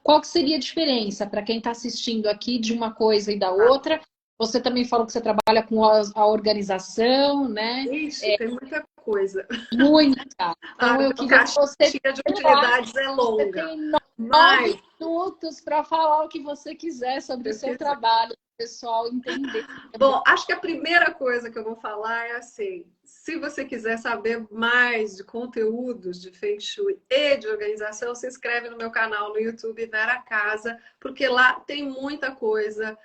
Qual que seria a diferença para quem está assistindo aqui de uma coisa e da outra? Você também falou que você trabalha com a organização, né? Isso, tem muita coisa. Muita. Então eu queria que você... A caixinha de utilidades é longa. Você tem 9 minutos para falar o que você quiser sobre o seu trabalho, para o pessoal entender. Bom, acho que a primeira coisa que eu vou falar é assim, se você quiser saber mais de conteúdos de Feng Shui e de organização, se inscreve no meu canal no YouTube Vera Casa, porque lá tem muita coisa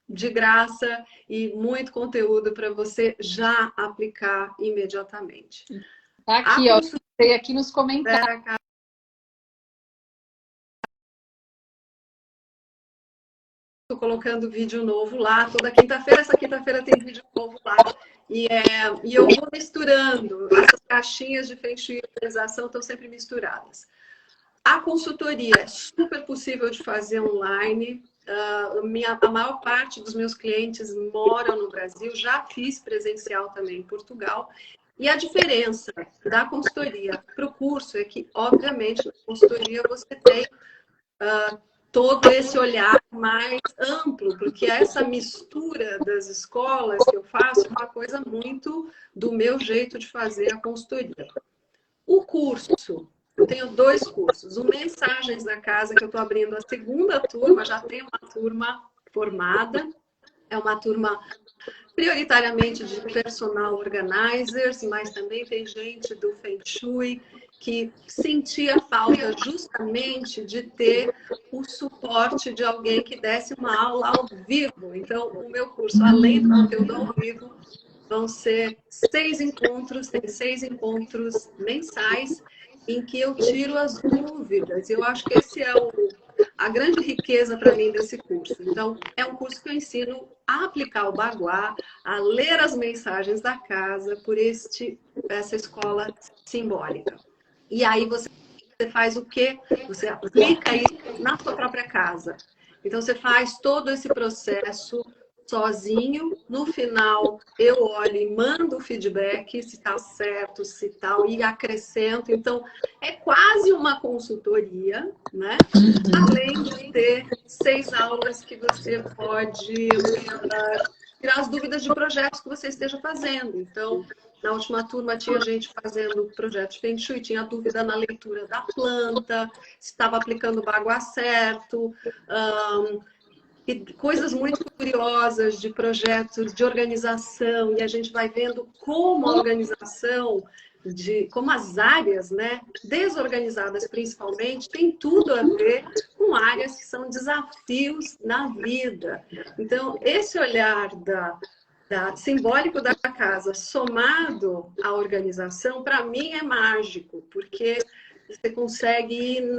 de graça e muito conteúdo para você já aplicar imediatamente. Tá aqui, ó, tem aqui nos comentários. Estou colocando vídeo novo lá, toda quinta-feira, essa quinta-feira tem vídeo novo lá. E eu vou misturando, essas caixinhas de Feng Shui e organização estão sempre misturadas. A consultoria é super possível de fazer online. A maior parte dos meus clientes moram no Brasil, já fiz presencial também em Portugal. E a diferença da consultoria para o curso é que, obviamente, na consultoria você tem todo esse olhar mais amplo, porque essa mistura das escolas que eu faço é uma coisa muito do meu jeito de fazer a consultoria. O curso, eu tenho 2 cursos. O Mensagens da Casa, que eu estou abrindo a segunda turma, já tem uma turma formada. É uma turma prioritariamente de personal organizers, mas também tem gente do Feng Shui que sentia falta justamente de ter o suporte de alguém que desse uma aula ao vivo. Então, o meu curso, além do conteúdo ao vivo, vão ser 6 encontros, tem 6 encontros mensais em que eu tiro as dúvidas. Eu acho que esse é a grande riqueza para mim desse curso. Então, é um curso que eu ensino a aplicar o Baguá, a ler as mensagens da casa por essa escola simbólica. E aí você faz o quê? Você aplica isso na sua própria casa. Então, você faz todo esse processo sozinho. No final, eu olho e mando o feedback, se está certo, se tal, e acrescento. Então, é quase uma consultoria, né? Além de ter 6 aulas que você pode tirar as dúvidas de projetos que você esteja fazendo. Então, na última turma tinha gente fazendo projeto de Feng Shui, tinha dúvida na leitura da planta, se estava aplicando o Baguá certo, e coisas muito curiosas de projetos de organização, e a gente vai vendo como a organização, como as áreas, né, desorganizadas principalmente, tem tudo a ver com áreas que são desafios na vida. Então, esse olhar simbólico da casa somado à organização, para mim é mágico, porque você consegue ir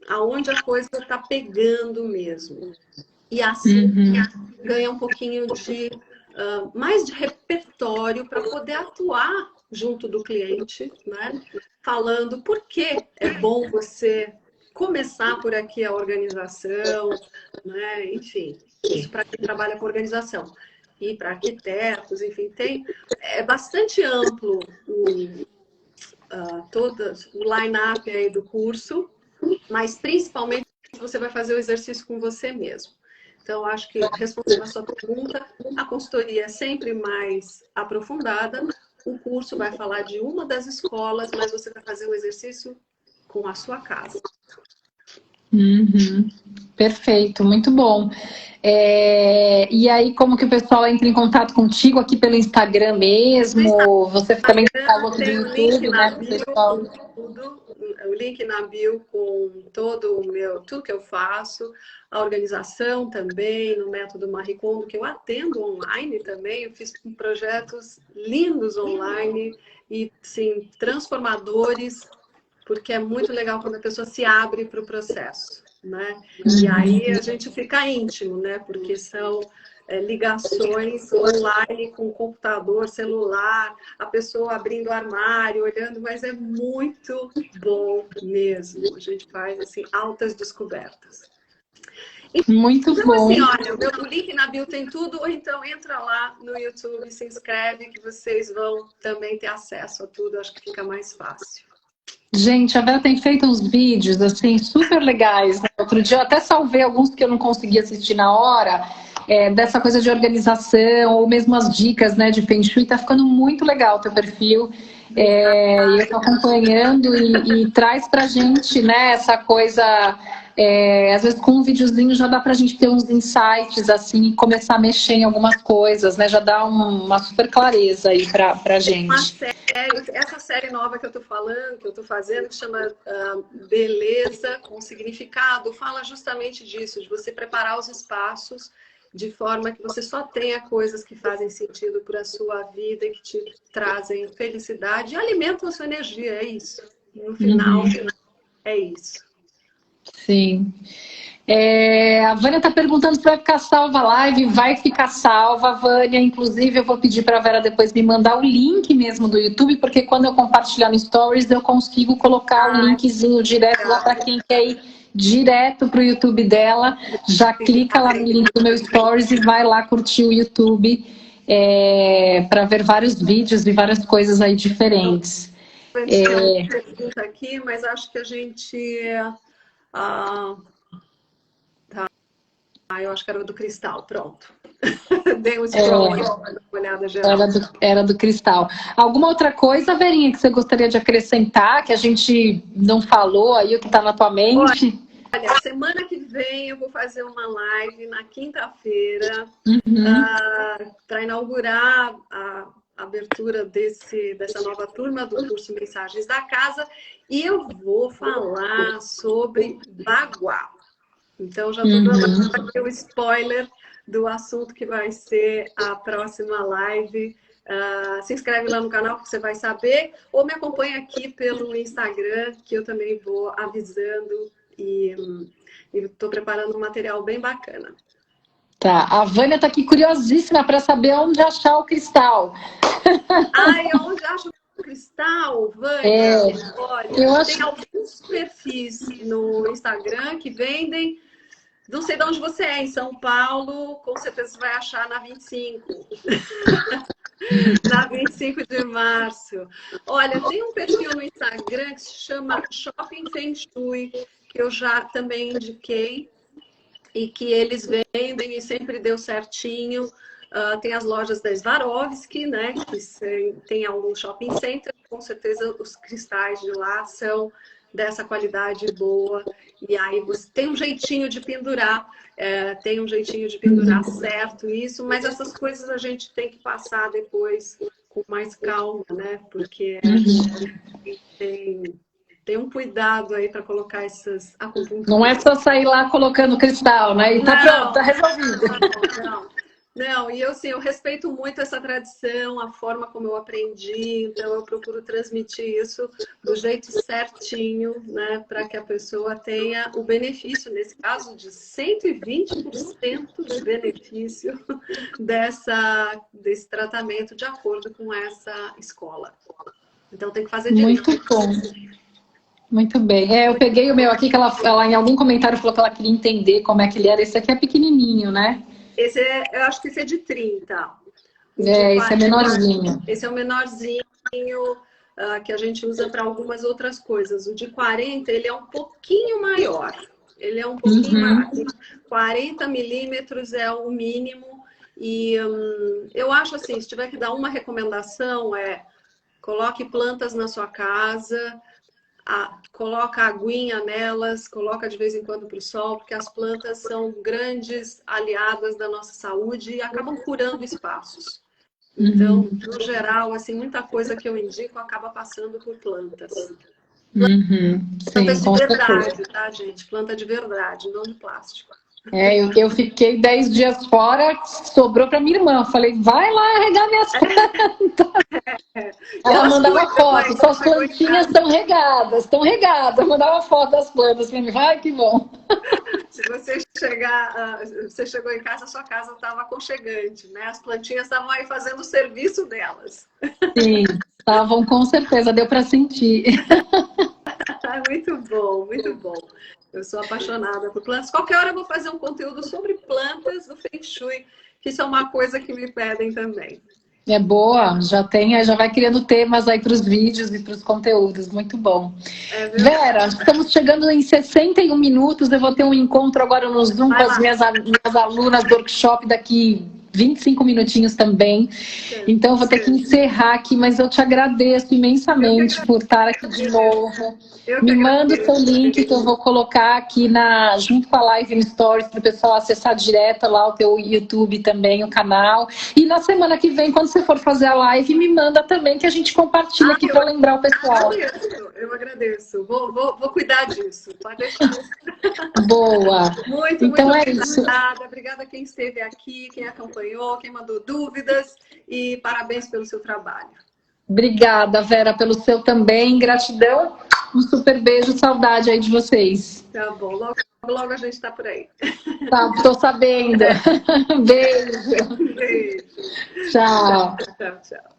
aonde a coisa está pegando mesmo. E assim ganha um pouquinho mais de repertório para poder atuar junto do cliente, né? Falando por que é bom você começar por aqui a organização, né? Enfim, isso para quem trabalha com organização. E para arquitetos, enfim, é bastante amplo todo o line-up aí do curso, mas principalmente você vai fazer o exercício com você mesmo. Então, acho que, respondendo a sua pergunta, a consultoria é sempre mais aprofundada. O curso vai falar de uma das escolas, mas você vai fazer o exercício com a sua casa. Uhum. Perfeito, muito bom. E aí, como que o pessoal entra em contato contigo aqui pelo Instagram mesmo? Você também falou do Tem o link YouTube, na né, bio pessoal? com tudo, o link na bio com todo o meu, tudo que eu faço, a organização também, no método Marie Kondo, que eu atendo online também, eu fiz projetos lindos online e, sim, transformadores, porque é muito legal quando a pessoa se abre para o processo, né? E aí a gente fica íntimo, né? Porque são ligações online com computador, celular, a pessoa abrindo o armário, olhando, mas é muito bom mesmo. A gente faz, assim, altas descobertas. Muito Então, bom. assim, olha, o link na bio tem tudo, ou então entra lá no YouTube, se inscreve, que vocês vão também ter acesso a tudo, acho que fica mais fácil. Gente, a Vera tem feito uns vídeos assim super legais, né? Outro dia eu até salvei alguns que eu não consegui assistir na hora, dessa coisa de organização, ou mesmo as dicas, né, de Feng Shui. Tá ficando muito legal o teu perfil. E eu tô acompanhando e traz pra gente, né, essa coisa. Às vezes com um videozinho já dá pra gente ter uns insights assim e começar a mexer em algumas coisas, né? Já dá uma super clareza aí pra gente. Essa série nova que eu tô falando, que eu tô fazendo, que chama Beleza com Significado, fala justamente disso, de você preparar os espaços de forma que você só tenha coisas que fazem sentido para a sua vida e que te trazem felicidade e alimentam a sua energia, é isso. No final, é isso. Sim. A Vânia está perguntando se vai ficar salva a live. Vai ficar salva, Vânia. Inclusive, eu vou pedir para a Vera depois me mandar o link mesmo do YouTube, porque quando eu compartilhar no Stories, eu consigo colocar o linkzinho direto lá para quem quer ir direto para o YouTube dela. Já clica lá no link do meu Stories e vai lá curtir o YouTube para ver vários vídeos e várias coisas aí diferentes. Pergunta aqui, mas acho que a gente... eu acho que era do cristal, pronto. Dei um scroll aqui para dar uma olhada geral. Era do cristal. Alguma outra coisa, Verinha, que você gostaria de acrescentar, que a gente não falou aí, o que está na tua mente? Olha, semana que vem eu vou fazer uma live na quinta-feira para inaugurar a abertura dessa nova turma do curso Mensagens da Casa e eu vou falar sobre Baguá. Então, já estou dando aqui o spoiler do assunto que vai ser a próxima live. Se inscreve lá no canal que você vai saber, ou me acompanha aqui pelo Instagram, que eu também vou avisando e estou preparando um material bem bacana. Tá, a Vânia está aqui curiosíssima para saber onde achar o cristal. Onde acha o cristal, Vânia? Olha, tem alguns perfis no Instagram que vendem. Não sei de onde você é, em São Paulo, com certeza você vai achar na 25. Na 25 de março. Olha, tem um perfil no Instagram que se chama Shopping Feng Shui, que eu já também indiquei, e que eles vendem e sempre deu certinho. Tem as lojas da Swarovski, né? Que tem alguns shopping centers, com certeza os cristais de lá são dessa qualidade boa. E aí você tem um jeitinho de pendurar, certo isso, mas essas coisas a gente tem que passar depois com mais calma, né? Porque a gente tem um cuidado aí para colocar essas acupunturas. Não é só sair lá colocando cristal, né? E tá pronto, tá resolvido. Não, e eu respeito muito essa tradição, a forma como eu aprendi, então eu procuro transmitir isso do jeito certinho, né, para que a pessoa tenha o benefício, nesse caso, de 120% de benefício desse tratamento de acordo com essa escola. Então tem que fazer direito. Muito bom. Muito bem. Eu peguei o meu aqui, que ela em algum comentário falou que ela queria entender como é que ele era. Esse aqui é pequenininho, né? Eu acho que esse é de 30. Esse é menorzinho. Esse é o menorzinho que a gente usa para algumas outras coisas. O de 40, ele é um pouquinho maior. Ele é um pouquinho mais. 40 milímetros é o mínimo. E eu acho assim, se tiver que dar uma recomendação, coloque plantas na sua casa, coloca aguinha nelas, coloca de vez em quando para o sol, porque as plantas são grandes aliadas da nossa saúde e acabam curando espaços. Então, no geral, assim, muita coisa que eu indico acaba passando por plantas. Plantas Sim, de verdade, tá, gente? Planta de verdade, não de plástico. Eu fiquei 10 dias fora, sobrou para minha irmã. Eu falei, vai lá regar minhas plantas. Ela mandava foto, suas plantinhas estão regadas, estão regadas. Eu mandava foto das plantas para mim, vai que bom. Se você você chegou em casa, a sua casa estava aconchegante, né? As plantinhas estavam aí fazendo o serviço delas. Sim, estavam com certeza, deu para sentir. Muito bom, muito bom. Eu sou apaixonada por plantas. Qualquer hora eu vou fazer um conteúdo sobre plantas do Feng Shui, que isso é uma coisa que me pedem também. É boa, já vai criando temas aí para os vídeos e para os conteúdos, muito bom. Vera, estamos chegando em 61 minutos, eu vou ter um encontro agora no Zoom com as minhas alunas do workshop daqui 25 minutinhos também. Então eu vou ter que encerrar aqui, mas eu te agradeço imensamente por estar aqui de novo. Me manda o seu link que eu vou colocar aqui junto com a live no Stories para o pessoal acessar direto lá o teu YouTube também, o canal. E na semana que vem, quando você for fazer a live, me manda também que a gente compartilha aqui para lembrar o pessoal. Eu agradeço. Vou cuidar disso. Pode deixar. Boa. Então muito é isso. Obrigada a quem esteve aqui, quem acompanhou, quem mandou dúvidas e parabéns pelo seu trabalho. Obrigada, Vera, pelo seu também. Gratidão. Um super beijo, saudade aí de vocês. Tá bom. Logo a gente está por aí. Tá, tô sabendo. Beijo. Beijo. Tchau. Tchau, tchau.